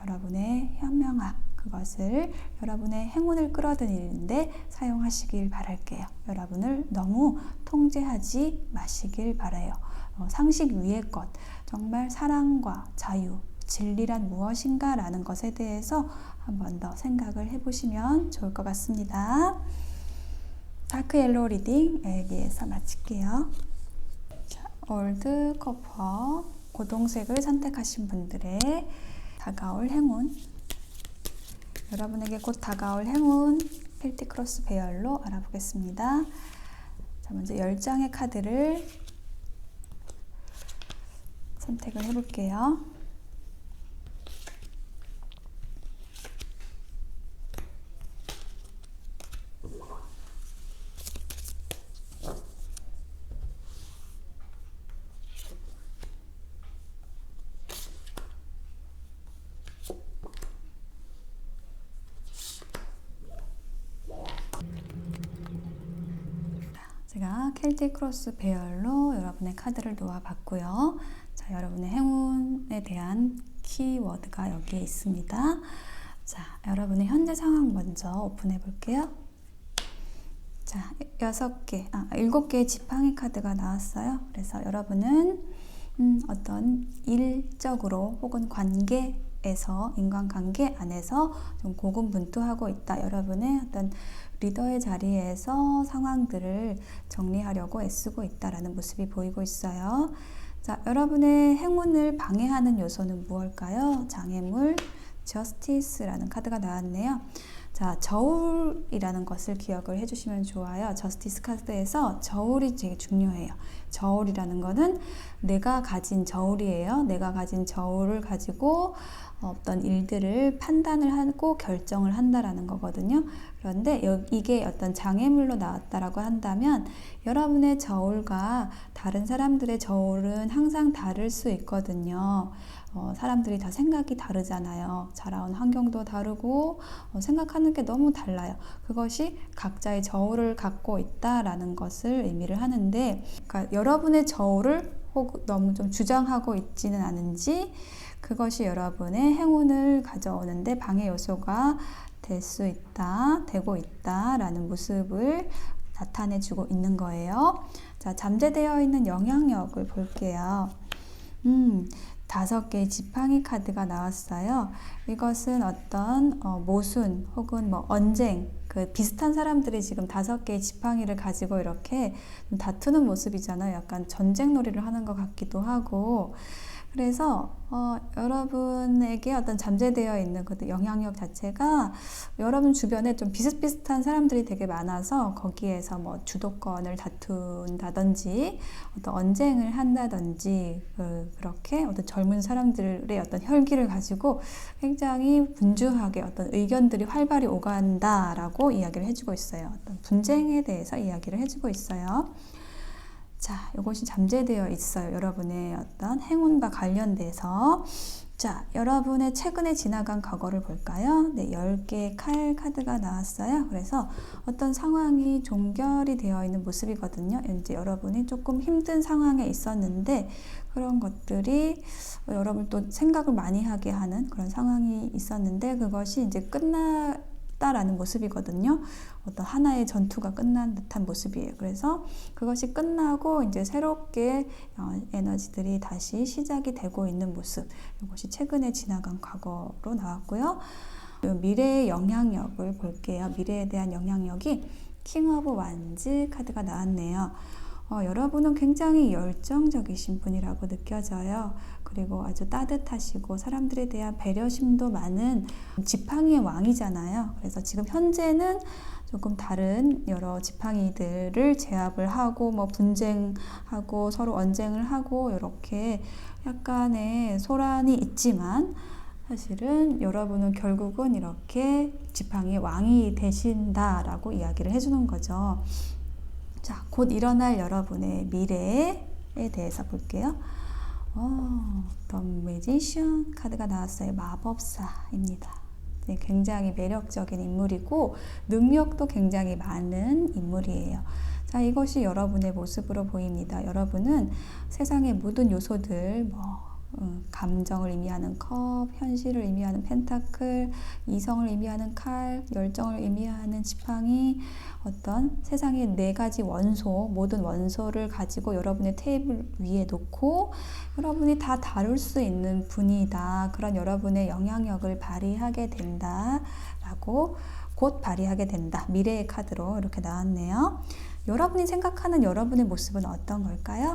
여러분의 현명함, 그것을 여러분의 행운을 끌어들이는데 사용하시길 바랄게요. 여러분을 너무 통제하지 마시길 바라요. 상식 위의 것, 정말 사랑과 자유, 진리란 무엇인가 라는 것에 대해서 한 번 더 생각을 해보시면 좋을 것 같습니다. 다크 옐로우 리딩 여기에서 마칠게요. 자, 올드 커퍼, 고동색을 선택하신 분들의 다가올 행운, 여러분에게 곧 다가올 행운 켈틱 크로스 배열로 알아보겠습니다. 자, 먼저 10장의 카드를 선택을 해볼게요. 제가 켈틱 크로스 배열로 여러분의 카드를 놓아봤고요. 자, 여러분의 행운에 대한 키워드가 여기에 있습니다. 자, 여러분의 현재 상황 먼저 오픈해 볼게요. 자, 7개의 지팡이 카드가 나왔어요. 그래서 여러분은 어떤 일적으로 혹은 관계에서, 인간관계 안에서 좀 고군분투하고 있다. 여러분의 어떤 리더의 자리에서 상황들을 정리하려고 애쓰고 있다라는 모습이 보이고 있어요. 자, 여러분의 행운을 방해하는 요소는 무엇일까요? 장애물, 저스티스라는 카드가 나왔네요. 자, 저울이라는 것을 기억을 해주시면 좋아요. 저스티스 카드에서 저울이 되게 중요해요. 저울이라는 거는 내가 가진 저울이에요. 내가 가진 저울을 가지고 어떤 일들을 판단을 하고 결정을 한다라는 거거든요. 그런데 이게 어떤 장애물로 나왔다라고 한다면 여러분의 저울과 다른 사람들의 저울은 항상 다를 수 있거든요. 사람들이 다 생각이 다르잖아요. 자라온 환경도 다르고 생각하는 게 너무 달라요. 그것이 각자의 저울을 갖고 있다라는 것을 의미를 하는데, 그러니까 여러분의 저울을 혹 너무 좀 주장하고 있지는 않은지 그것이 여러분의 행운을 가져오는데 방해 요소가 되고 있다라는 모습을 나타내주고 있는 거예요. 자, 잠재되어 있는 영향력을 볼게요. 5개의 지팡이 카드가 나왔어요. 이것은 어떤 모순 혹은 언쟁, 비슷한 사람들이 지금 5개의 지팡이를 가지고 이렇게 다투는 모습이잖아요. 약간 전쟁놀이를 하는 것 같기도 하고. 그래서 여러분에게 어떤 잠재되어 있는 그 영향력 자체가 여러분 주변에 좀 비슷비슷한 사람들이 되게 많아서 거기에서 주도권을 다툰다든지 어떤 언쟁을 한다든지 그렇게 어떤 젊은 사람들의 어떤 혈기를 가지고 굉장히 분주하게 어떤 의견들이 활발히 오간다라고 이야기를 해주고 있어요. 어떤 분쟁에 대해서 이야기를 해주고 있어요. 자, 이것이 잠재되어 있어요. 여러분의 어떤 행운과 관련돼서. 자, 여러분의 최근에 지나간 과거를 볼까요? 네, 10개의 칼 카드가 나왔어요. 그래서 어떤 상황이 종결이 되어 있는 모습이거든요. 이제 여러분이 조금 힘든 상황에 있었는데 그런 것들이 여러분 또 생각을 많이 하게 하는 그런 상황이 있었는데 그것이 이제 끝났다라는 모습이거든요. 어떤 하나의 전투가 끝난 듯한 모습이에요. 그래서 그것이 끝나고 이제 새롭게 에너지들이 다시 시작이 되고 있는 모습. 이것이 최근에 지나간 과거로 나왔고요. 미래의 영향력을 볼게요. 미래에 대한 영향력이 킹 오브 완즈 카드가 나왔네요. 여러분은 굉장히 열정적이신 분이라고 느껴져요. 그리고 아주 따뜻하시고 사람들에 대한 배려심도 많은 지팡이의 왕이잖아요. 그래서 지금 현재는 조금 다른 여러 지팡이들을 제압을 하고 분쟁하고 서로 언쟁을 하고 이렇게 약간의 소란이 있지만 사실은 여러분은 결국은 이렇게 지팡이의 왕이 되신다라고 이야기를 해주는 거죠. 자, 곧 일어날 여러분의 미래에 대해서 볼게요. The Magician 카드가 나왔어요. 마법사입니다. 네, 굉장히 매력적인 인물이고 능력도 굉장히 많은 인물이에요. 자, 이것이 여러분의 모습으로 보입니다. 여러분은 세상의 모든 요소들, 감정을 의미하는 컵, 현실을 의미하는 펜타클, 이성을 의미하는 칼, 열정을 의미하는 지팡이, 어떤 세상의 4가지 원소, 모든 원소를 가지고 여러분의 테이블 위에 놓고 여러분이 다 다룰 수 있는 분이다. 그런 여러분의 영향력을 발휘하게 된다라고, 곧 발휘하게 된다. 미래의 카드로 이렇게 나왔네요. 여러분이 생각하는 여러분의 모습은 어떤 걸까요?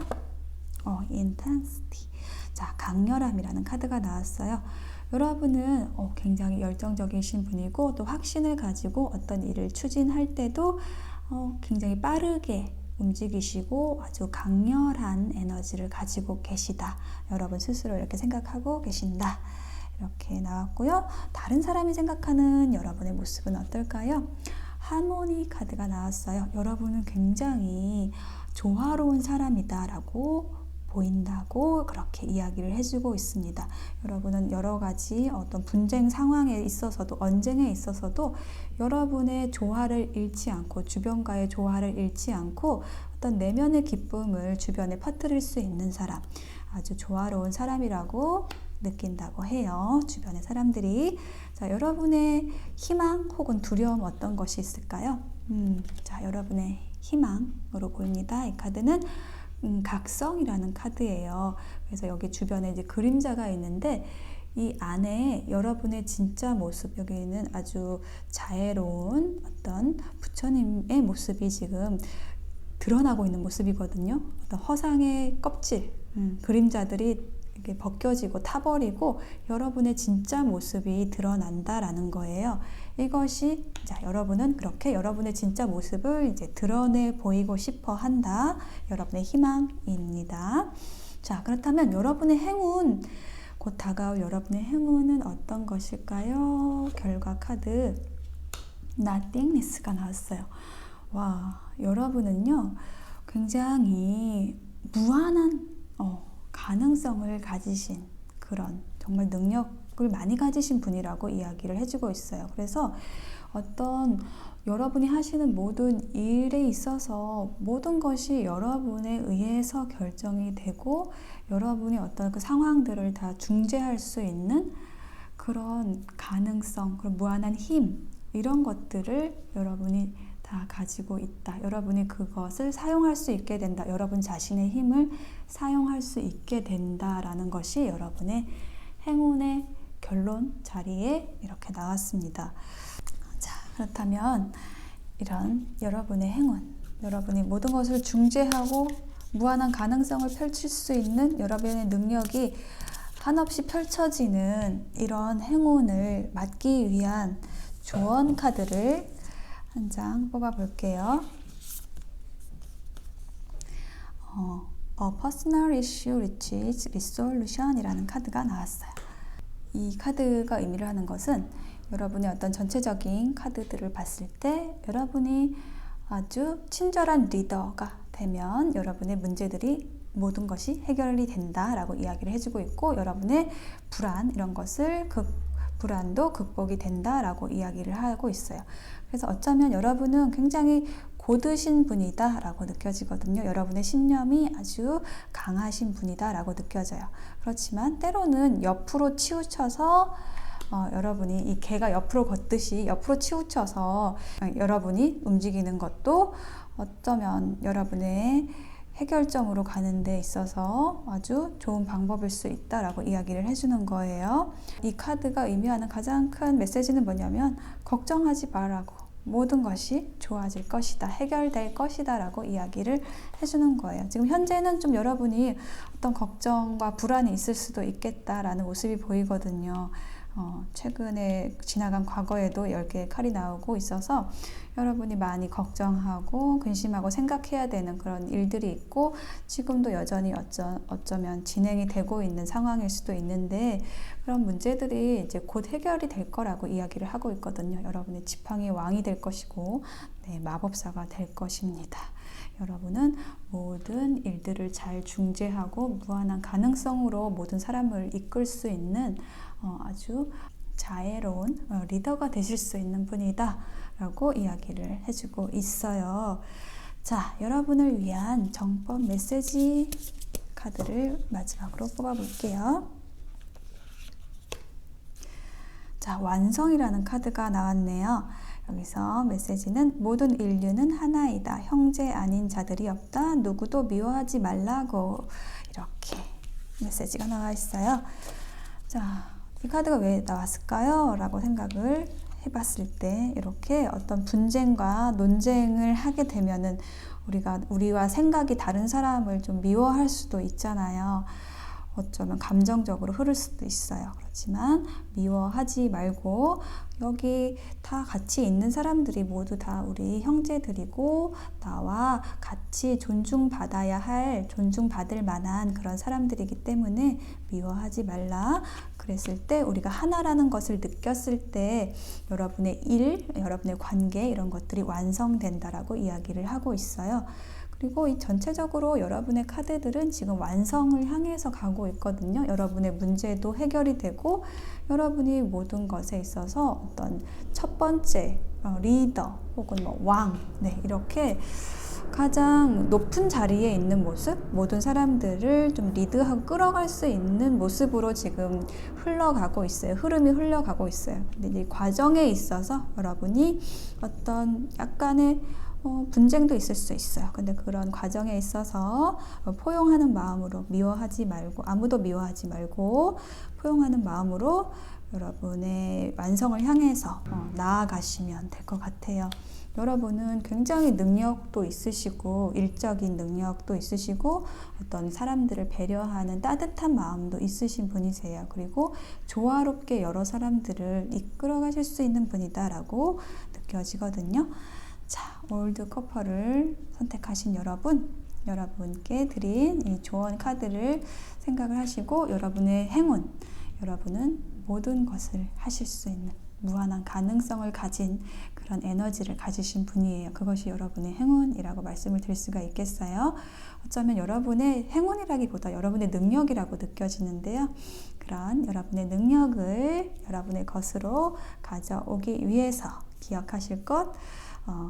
intensity. 자, 강렬함이라는 카드가 나왔어요. 여러분은 굉장히 열정적이신 분이고 또 확신을 가지고 어떤 일을 추진할 때도 굉장히 빠르게 움직이시고 아주 강렬한 에너지를 가지고 계시다. 여러분 스스로 이렇게 생각하고 계신다. 이렇게 나왔고요. 다른 사람이 생각하는 여러분의 모습은 어떨까요? 하모니 카드가 나왔어요. 여러분은 굉장히 조화로운 사람이다라고 보인다고 그렇게 이야기를 해주고 있습니다. 여러분은 여러 가지 어떤 분쟁 상황에 있어서도, 언쟁에 있어서도 여러분의 조화를 잃지 않고, 주변과의 조화를 잃지 않고 어떤 내면의 기쁨을 주변에 퍼뜨릴 수 있는 사람, 아주 조화로운 사람이라고 느낀다고 해요. 주변의 사람들이. 자, 여러분의 희망 혹은 두려움 어떤 것이 있을까요? 자, 여러분의 희망으로 보입니다. 이 카드는 각성이라는 카드예요. 그래서 여기 주변에 이제 그림자가 있는데 이 안에 여러분의 진짜 모습, 여기는 아주 자애로운 어떤 부처님의 모습이 지금 드러나고 있는 모습이거든요. 어떤 허상의 껍질, 그림자들이 이렇게 벗겨지고 타버리고 여러분의 진짜 모습이 드러난다라는 거예요. 이것이, 자, 여러분은 그렇게 여러분의 진짜 모습을 이제 드러내 보이고 싶어 한다. 여러분의 희망입니다. 자, 그렇다면 여러분의 행운, 곧 다가올 여러분의 행운은 어떤 것일까요? 결과 카드 Nothingness가 나왔어요. 와, 여러분은요 굉장히 무한한 가능성을 가지신 그런 정말 능력을 많이 가지신 분이라고 이야기를 해주고 있어요. 그래서 어떤 여러분이 하시는 모든 일에 있어서 모든 것이 여러분에 의해서 결정이 되고 여러분이 어떤 그 상황들을 다 중재할 수 있는 그런 가능성, 그런 무한한 힘, 이런 것들을 여러분이 다 가지고 있다. 여러분이 그것을 사용할 수 있게 된다. 여러분 자신의 힘을 사용할 수 있게 된다라는 것이 여러분의 행운의 결론 자리에 이렇게 나왔습니다. 자, 그렇다면 이런 여러분의 행운, 여러분이 모든 것을 중재하고 무한한 가능성을 펼칠 수 있는 여러분의 능력이 한없이 펼쳐지는 이런 행운을 맞기 위한 조언 카드를 한 장 뽑아 볼게요. A personal issue reaches resolution 이라는 카드가 나왔어요. 이 카드가 의미를 하는 것은 여러분의 어떤 전체적인 카드들을 봤을 때 여러분이 아주 친절한 리더가 되면 여러분의 문제들이 모든 것이 해결이 된다라고 이야기를 해주고 있고 여러분의 불안, 이런 것을 불안도 극복이 된다라고 이야기를 하고 있어요. 그래서 어쩌면 여러분은 굉장히 고드신 분이다 라고 느껴지거든요. 여러분의 신념이 아주 강하신 분이다 라고 느껴져요. 그렇지만 때로는 옆으로 치우쳐서 여러분이 이 개가 옆으로 걷듯이 옆으로 치우쳐서 여러분이 움직이는 것도 어쩌면 여러분의 해결점으로 가는 데 있어서 아주 좋은 방법일 수 있다라고 이야기를 해주는 거예요. 이 카드가 의미하는 가장 큰 메시지는 뭐냐면 걱정하지 말라고, 모든 것이 좋아질 것이다, 해결될 것이다 라고 이야기를 해주는 거예요. 지금 현재는 좀 여러분이 어떤 걱정과 불안이 있을 수도 있겠다라는 모습이 보이거든요. 최근에 지나간 과거에도 10개의 칼이 나오고 있어서 여러분이 많이 걱정하고 근심하고 생각해야 되는 그런 일들이 있고, 지금도 여전히 어쩌면 진행이 되고 있는 상황일 수도 있는데, 그런 문제들이 이제 곧 해결이 될 거라고 이야기를 하고 있거든요. 여러분의 지팡이 왕이 될 것이고, 네, 마법사가 될 것입니다. 여러분은 모든 일들을 잘 중재하고 무한한 가능성으로 모든 사람을 이끌 수 있는 아주 자애로운 리더가 되실 수 있는 분이다 라고 이야기를 해주고 있어요. 자, 여러분을 위한 정법 메시지 카드를 마지막으로 뽑아 볼게요. 자, 완성이라는 카드가 나왔네요. 여기서 메시지는 모든 인류는 하나이다. 형제 아닌 자들이 없다. 누구도 미워하지 말라고, 이렇게 메시지가 나와 있어요. 자, 이 카드가 왜 나왔을까요? 라고 생각을 해봤을 때, 이렇게 어떤 분쟁과 논쟁을 하게 되면은 우리와 생각이 다른 사람을 좀 미워할 수도 있잖아요. 어쩌면 감정적으로 흐를 수도 있어요. 그렇지만 미워하지 말고, 여기 다 같이 있는 사람들이 모두 다 우리 형제들이고 나와 같이 존중받아야 할, 존중받을 만한 그런 사람들이기 때문에 미워하지 말라. 그랬을 때, 우리가 하나라는 것을 느꼈을 때 여러분의 일, 여러분의 관계, 이런 것들이 완성된다라고 이야기를 하고 있어요. 그리고 이 전체적으로 여러분의 카드들은 지금 완성을 향해서 가고 있거든요. 여러분의 문제도 해결이 되고, 여러분이 모든 것에 있어서 어떤 첫 번째 리더 혹은 왕, 네, 이렇게 가장 높은 자리에 있는 모습, 모든 사람들을 좀 리드하고 끌어갈 수 있는 모습으로 지금 흘러가고 있어요. 흐름이 흘러가고 있어요. 근데 이 과정에 있어서 여러분이 어떤 약간의 분쟁도 있을 수 있어요. 근데 그런 과정에 있어서 포용하는 마음으로, 미워하지 말고, 아무도 미워하지 말고 포용하는 마음으로 여러분의 완성을 향해서 나아가시면 될 것 같아요. 여러분은 굉장히 능력도 있으시고, 일적인 능력도 있으시고, 어떤 사람들을 배려하는 따뜻한 마음도 있으신 분이세요. 그리고 조화롭게 여러 사람들을 이끌어 가실 수 있는 분이다 라고 느껴지거든요. 자, 올드 커플을 선택하신 여러분께 드린 이 조언 카드를 생각을 하시고, 여러분의 행운, 여러분은 모든 것을 하실 수 있는 무한한 가능성을 가진 그런 에너지를 가지신 분이에요. 그것이 여러분의 행운이라고 말씀을 드릴 수가 있겠어요. 어쩌면 여러분의 행운이라기보다 여러분의 능력이라고 느껴지는데요. 그런 여러분의 능력을 여러분의 것으로 가져오기 위해서 기억하실 것,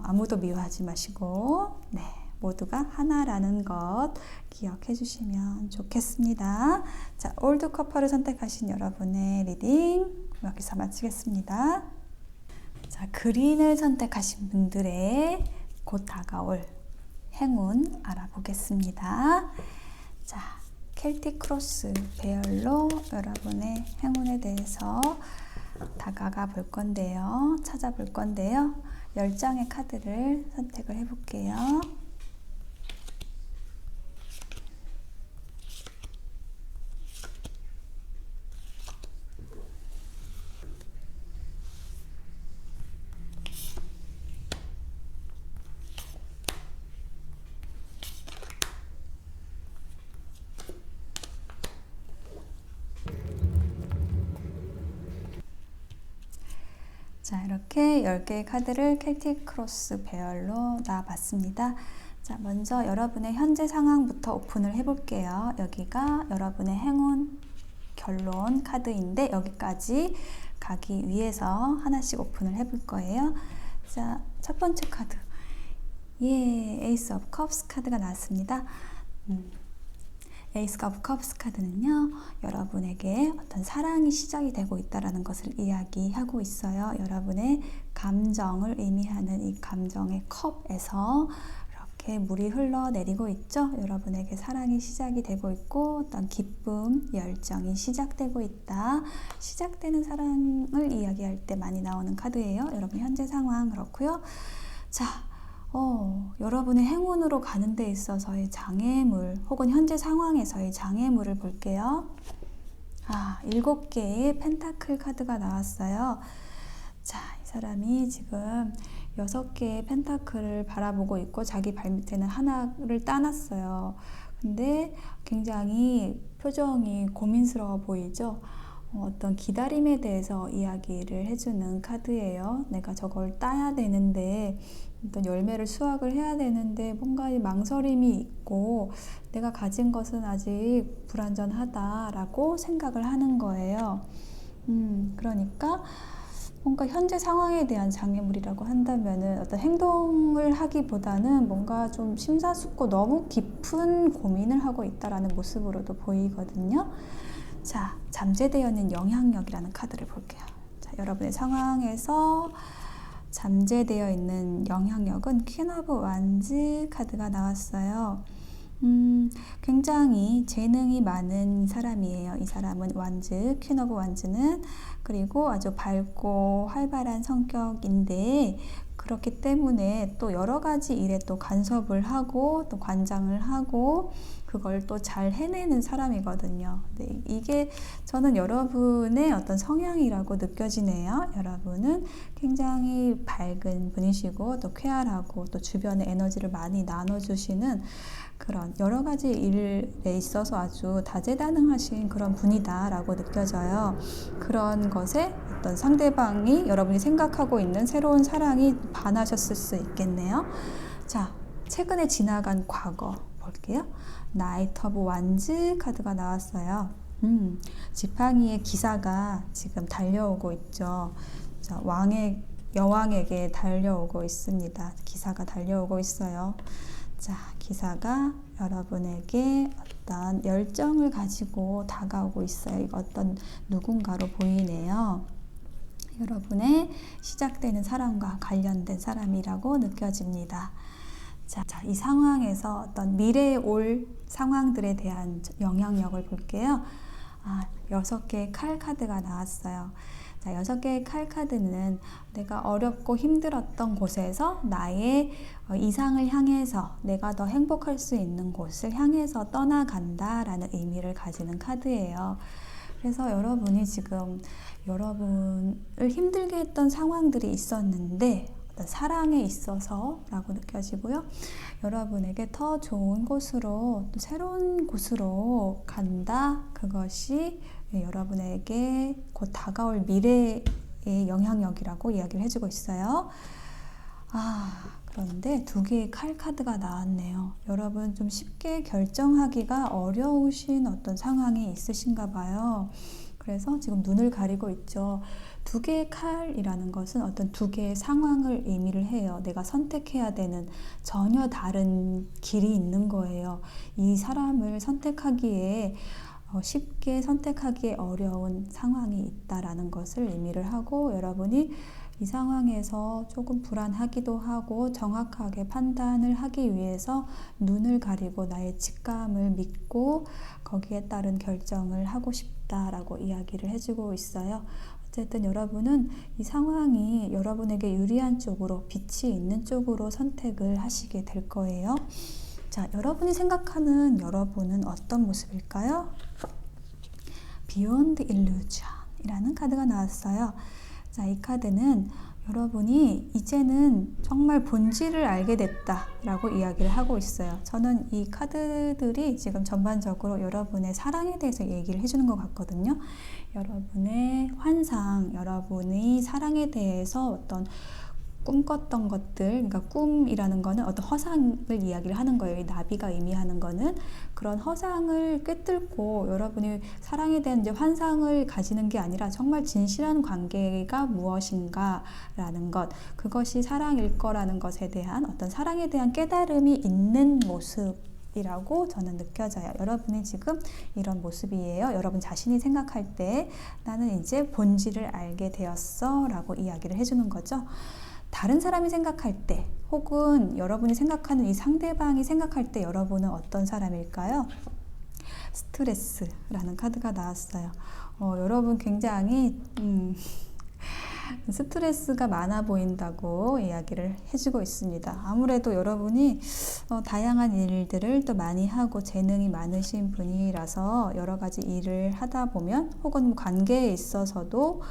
아무도 미워하지 마시고, 네, 모두가 하나라는 것 기억해 주시면 좋겠습니다. 자, 올드 커플을 선택하신 여러분의 리딩 여기서 마치겠습니다. 자, 그린을 선택하신 분들의 곧 다가올 행운 알아보겠습니다. 자, 켈틱 크로스 배열로 여러분의 행운에 대해서 다가가 볼 건데요. 찾아볼 건데요. 10장의 카드를 선택을 해볼게요. 자, 이렇게 10개의 카드를 켈틱 크로스 배열로 놔봤습니다. 자, 먼저 여러분의 현재 상황부터 오픈을 해볼게요. 여기가 여러분의 행운 결론 카드인데, 여기까지 가기 위해서 하나씩 오픈을 해볼 거예요. 자, 첫 번째 카드, 에이스 오브 컵스 카드가 나왔습니다. 에이스 오브 컵스 카드는요, 여러분에게 어떤 사랑이 시작이 되고 있다는 것을 이야기하고 있어요. 여러분의 감정을 의미하는 이 감정의 컵에서 이렇게 이렇게 물이 흘러내리고 있죠. 여러분에게 사랑이 시작이 되고 있고 어떤 기쁨, 열정이 시작되고 있다. 시작되는 사랑을 이야기할 때 많이 나오는 카드예요. 여러분 현재 상황 그렇고요. 자, 여러분의 행운으로 가는 데 있어서의 장애물 혹은 현재 상황에서의 장애물을 볼게요. 7개의 펜타클 카드가 나왔어요. 자, 이 사람이 지금 6개의 펜타클을 바라보고 있고 자기 발밑에는 하나를 따놨어요. 근데 굉장히 표정이 고민스러워 보이죠? 어떤 기다림에 대해서 이야기를 해주는 카드예요. 내가 저걸 따야 되는데 어떤 열매를 수확을 해야 되는데 뭔가 망설임이 있고 내가 가진 것은 아직 불완전하다라고 생각을 하는 거예요. 그러니까 뭔가 현재 상황에 대한 장애물이라고 한다면은 어떤 행동을 하기보다는 뭔가 좀 심사숙고 너무 깊은 고민을 하고 있다라는 모습으로도 보이거든요. 자, 잠재되어 있는 영향력이라는 카드를 볼게요. 자, 여러분의 상황에서 잠재되어 있는 영향력은 퀸 오브 완즈 카드가 나왔어요. 굉장히 재능이 많은 사람이에요. 이 사람은 완즈, 퀸 오브 완즈는. 그리고 아주 밝고 활발한 성격인데 그렇기 때문에 또 여러 가지 일에 또 간섭을 하고 또 관장을 하고 그걸 또 잘 해내는 사람이거든요. 네, 이게 저는 여러분의 어떤 성향이라고 느껴지네요. 여러분은 굉장히 밝은 분이시고 또 쾌활하고 또 주변에 에너지를 많이 나눠주시는 그런 여러 가지 일에 있어서 아주 다재다능하신 그런 분이다라고 느껴져요. 그런 것에 어떤 상대방이 여러분이 생각하고 있는 새로운 사랑이 반하셨을 수 있겠네요. 자, 최근에 지나간 과거 볼게요. 나이트 오브 완즈 카드가 나왔어요. 지팡이의 기사가 지금 달려오고 있죠. 자, 여왕에게 달려오고 있습니다. 기사가 달려오고 있어요. 자, 기사가 여러분에게 어떤 열정을 가지고 다가오고 있어요. 어떤 누군가로 보이네요. 여러분의 시작되는 사랑과 관련된 사람이라고 느껴집니다. 자, 이 상황에서 어떤 미래에 올 상황들에 대한 영향력을 볼게요. 6개의 칼 카드가 나왔어요. 자, 6개의 칼 카드는 내가 어렵고 힘들었던 곳에서 나의 이상을 향해서 내가 더 행복할 수 있는 곳을 향해서 떠나간다라는 의미를 가지는 카드예요. 그래서 여러분이 지금 여러분을 힘들게 했던 상황들이 있었는데 사랑에 있어서 라고 느껴지고요. 여러분에게 더 좋은 곳으로 또 새로운 곳으로 간다. 그것이 여러분에게 곧 다가올 미래의 영향력이라고 이야기를 해주고 있어요. 그런데 2개의 칼 카드가 나왔네요. 여러분 좀 쉽게 결정하기가 어려우신 어떤 상황이 있으신가 봐요. 그래서 지금 눈을 가리고 있죠. 2개의 칼이라는 것은 어떤 2개의 상황을 의미를 해요. 내가 선택해야 되는 전혀 다른 길이 있는 거예요. 이 사람을 선택하기에 쉽게 선택하기에 어려운 상황이 있다라는 것을 의미를 하고 여러분이 이 상황에서 조금 불안하기도 하고 정확하게 판단을 하기 위해서 눈을 가리고 나의 직감을 믿고 거기에 따른 결정을 하고 싶다라고 이야기를 해주고 있어요. 어쨌든 여러분은 이 상황이 여러분에게 유리한 쪽으로 빛이 있는 쪽으로 선택을 하시게 될 거예요. 자, 여러분이 생각하는 여러분은 어떤 모습일까요? Beyond Illusion 이라는 카드가 나왔어요. 자, 이 카드는 여러분이 이제는 정말 본질을 알게 됐다 라고 이야기를 하고 있어요. 저는 이 카드들이 지금 전반적으로 여러분의 사랑에 대해서 얘기를 해주는 것 같거든요. 여러분의 환상, 여러분이 사랑에 대해서 어떤 꿈꿨던 것들, 그러니까 꿈이라는 거는 어떤 허상을 이야기를 하는 거예요. 이 나비가 의미하는 거는 그런 허상을 꿰뚫고 여러분이 사랑에 대한 이제 환상을 가지는 게 아니라 정말 진실한 관계가 무엇인가라는 것, 그것이 사랑일 거라는 것에 대한 어떤 사랑에 대한 깨달음이 있는 모습이라고 저는 느껴져요. 여러분이 지금 이런 모습이에요. 여러분 자신이 생각할 때 나는 이제 본질을 알게 되었어 라고 이야기를 해주는 거죠. 다른 사람이 생각할 때 혹은 여러분이 생각하는 이 상대방이 생각할 때 여러분은 어떤 사람일까요? 스트레스라는 카드가 나왔어요. 여러분 굉장히 스트레스가 많아 보인다고 이야기를 해주고 있습니다. 아무래도 여러분이 다양한 일들을 또 많이 하고 재능이 많으신 분이라서 여러 가지 일을 하다 보면 혹은 관계에 있어서도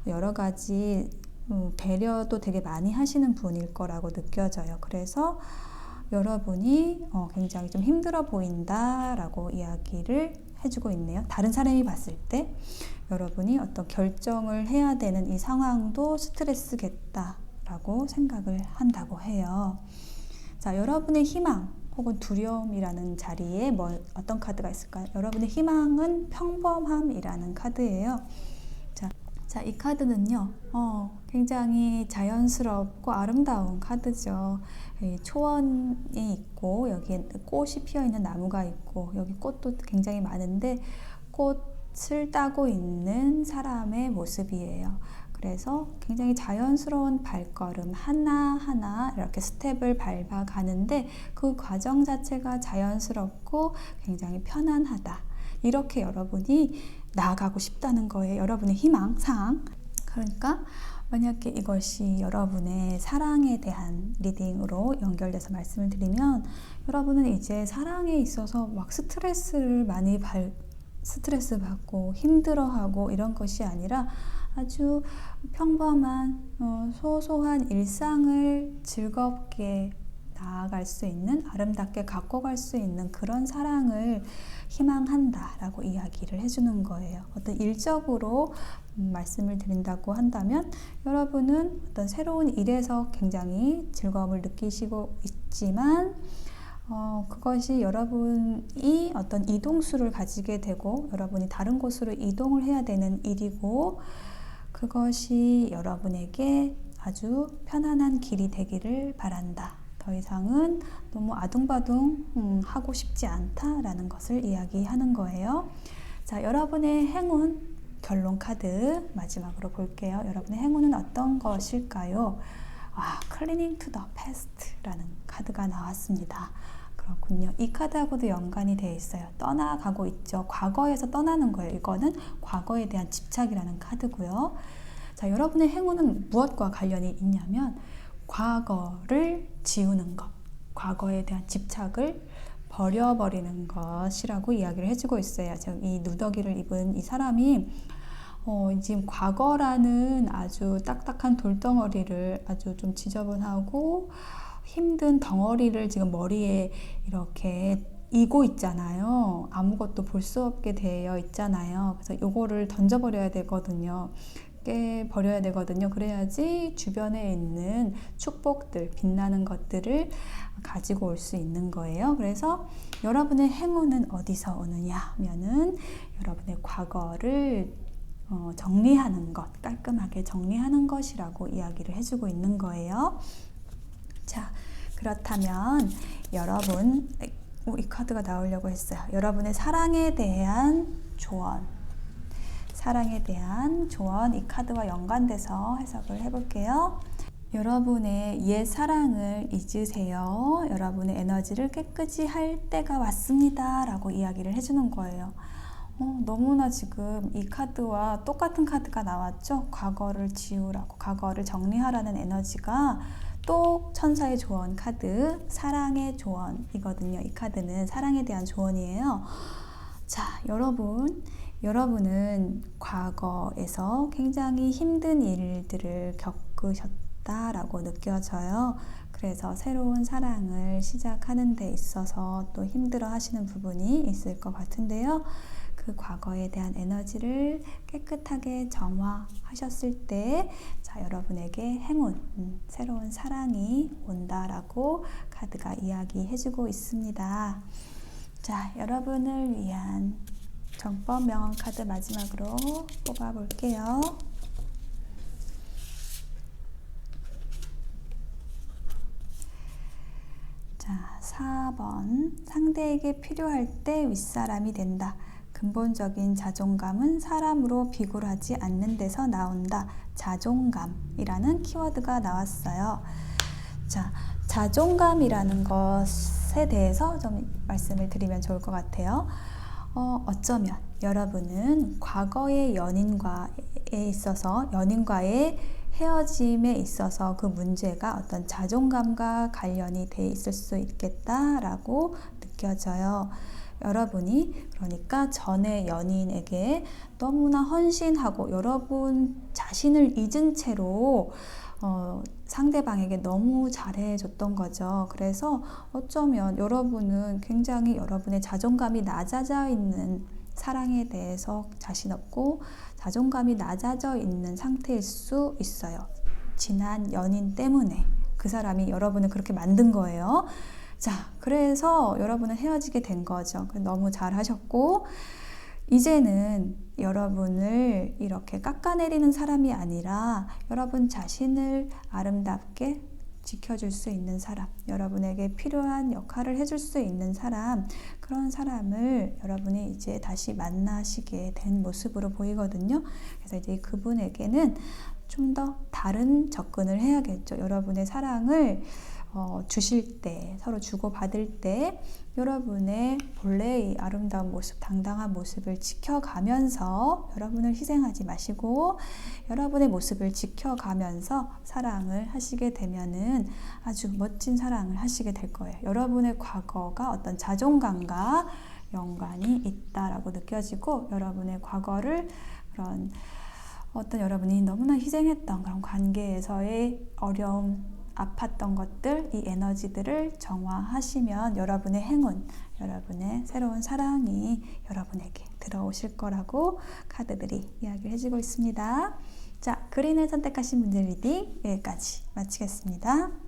여러 가지 배려도 되게 많이 하시는 분일 거라고 느껴져요. 그래서 여러분이 굉장히 좀 힘들어 보인다라고 이야기를 해주고 있네요. 다른 사람이 봤을 때 여러분이 어떤 결정을 해야 되는 이 상황도 스트레스겠다라고 생각을 한다고 해요. 자, 여러분의 희망 혹은 두려움이라는 자리에 어떤 카드가 있을까요? 여러분의 희망은 평범함이라는 카드예요. 자, 이 카드는요, 굉장히 자연스럽고 아름다운 카드죠. 초원이 있고, 여기에 꽃이 피어 있는 나무가 있고, 여기 꽃도 굉장히 많은데, 꽃을 따고 있는 사람의 모습이에요. 그래서 굉장히 자연스러운 발걸음 하나하나 이렇게 스텝을 밟아 가는데, 그 과정 자체가 자연스럽고 굉장히 편안하다. 이렇게 여러분이 나아가고 싶다는 거예요. 여러분의 희망상. 그러니까 만약에 이것이 여러분의 사랑에 대한 리딩으로 연결돼서 말씀을 드리면, 여러분은 이제 사랑에 있어서 막 스트레스 받고 힘들어하고 이런 것이 아니라 아주 평범한 소소한 일상을 즐겁게 나아갈 수 있는, 아름답게 갖고 갈 수 있는 그런 사랑을 희망한다라고 이야기를 해주는 거예요. 어떤 일적으로 말씀을 드린다고 한다면, 여러분은 어떤 새로운 일에서 굉장히 즐거움을 느끼시고 있지만, 그것이 여러분이 어떤 이동수를 가지게 되고 여러분이 다른 곳으로 이동을 해야 되는 일이고, 그것이 여러분에게 아주 편안한 길이 되기를 바란다. 더 이상은 너무 아둥바둥 하고 싶지 않다라는 것을 이야기하는 거예요. 자, 여러분의 행운 결론 카드 마지막으로 볼게요. 여러분의 행운은 어떤 것일까요? Clinging to the Past라는 카드가 나왔습니다. 그렇군요. 이 카드하고도 연관이 되어 있어요. 떠나가고 있죠. 과거에서 떠나는 거예요. 이거는 과거에 대한 집착이라는 카드고요. 자, 여러분의 행운은 무엇과 관련이 있냐면, 과거를 지우는 것, 과거에 대한 집착을 버려버리는 것이라고 이야기를 해주고 있어요. 지금 이 누더기를 입은 이 사람이 지금 과거라는 아주 딱딱한 돌덩어리를, 아주 좀 지저분하고 힘든 덩어리를 지금 머리에 이렇게 이고 있잖아요. 아무것도 볼 수 없게 되어 있잖아요. 그래서 이거를 던져버려야 되거든요. 버려야 되거든요. 그래야지 주변에 있는 축복들, 빛나는 것들을 가지고 올 수 있는 거예요. 그래서 여러분의 행운은 어디서 오느냐 하면은, 여러분의 과거를 정리하는 것, 깔끔하게 정리하는 것이라고 이야기를 해주고 있는 거예요. 자, 그렇다면 여러분, 이 카드가 나오려고 했어요. 여러분의 사랑에 대한 조언, 이 카드와 연관돼서 해석을 해볼게요. 여러분의 옛 사랑을 잊으세요. 여러분의 에너지를 깨끗이 할 때가 왔습니다 라고 이야기를 해주는 거예요. 너무나 지금 이 카드와 똑같은 카드가 나왔죠. 과거를 지우라고, 과거를 정리하라는 에너지가 또 천사의 조언 카드, 사랑의 조언이거든요. 이 카드는 사랑에 대한 조언이에요. 자, 여러분은 과거에서 굉장히 힘든 일들을 겪으셨다라고 느껴져요. 그래서 새로운 사랑을 시작하는 데 있어서 또 힘들어 하시는 부분이 있을 것 같은데요. 그 과거에 대한 에너지를 깨끗하게 정화하셨을 때, 자, 여러분에게 행운, 새로운 사랑이 온다라고 카드가 이야기해주고 있습니다. 자, 여러분을 위한 정법 명언 카드 마지막으로 뽑아볼게요. 자, 4번. 상대에게 필요할 때 윗사람이 된다. 근본적인 자존감은 사람으로 비굴하지 않는 데서 나온다. 자존감이라는 키워드가 나왔어요. 자, 자존감이라는 것에 대해서 좀 말씀을 드리면 좋을 것 같아요. 어쩌면 여러분은 과거의 연인과의 헤어짐에 있어서 그 문제가 어떤 자존감과 관련이 돼 있을 수 있겠다라고 느껴져요. 여러분이 그러니까 전의 연인에게 너무나 헌신하고 여러분 자신을 잊은 채로 상대방에게 너무 잘해줬던 거죠. 그래서 어쩌면 여러분은 굉장히 여러분의 자존감이 낮아져 있는 사랑에 대해서 자신 없고 자존감이 낮아져 있는 상태일 수 있어요. 지난 연인 때문에 그 사람이 여러분을 그렇게 만든 거예요. 자, 그래서 여러분은 헤어지게 된 거죠. 너무 잘하셨고 이제는 여러분을 이렇게 깎아내리는 사람이 아니라 여러분 자신을 아름답게 지켜줄 수 있는 사람, 여러분에게 필요한 역할을 해줄 수 있는 사람, 그런 사람을 여러분이 이제 다시 만나시게 된 모습으로 보이거든요. 그래서 이제 그분에게는 좀 더 다른 접근을 해야겠죠. 여러분의 사랑을 주실 때, 서로 주고받을 때 여러분의 본래의 아름다운 모습, 당당한 모습을 지켜가면서 여러분을 희생하지 마시고 여러분의 모습을 지켜가면서 사랑을 하시게 되면은 아주 멋진 사랑을 하시게 될 거예요. 여러분의 과거가 어떤 자존감과 연관이 있다라고 느껴지고 여러분의 과거를 그런 어떤 여러분이 너무나 희생했던 그런 관계에서의 어려움, 아팠던 것들, 이 에너지들을 정화하시면 여러분의 행운, 여러분의 새로운 사랑이 여러분에게 들어오실 거라고 카드들이 이야기를 해주고 있습니다. 자, 그린을 선택하신 분들 리딩 여기까지 마치겠습니다.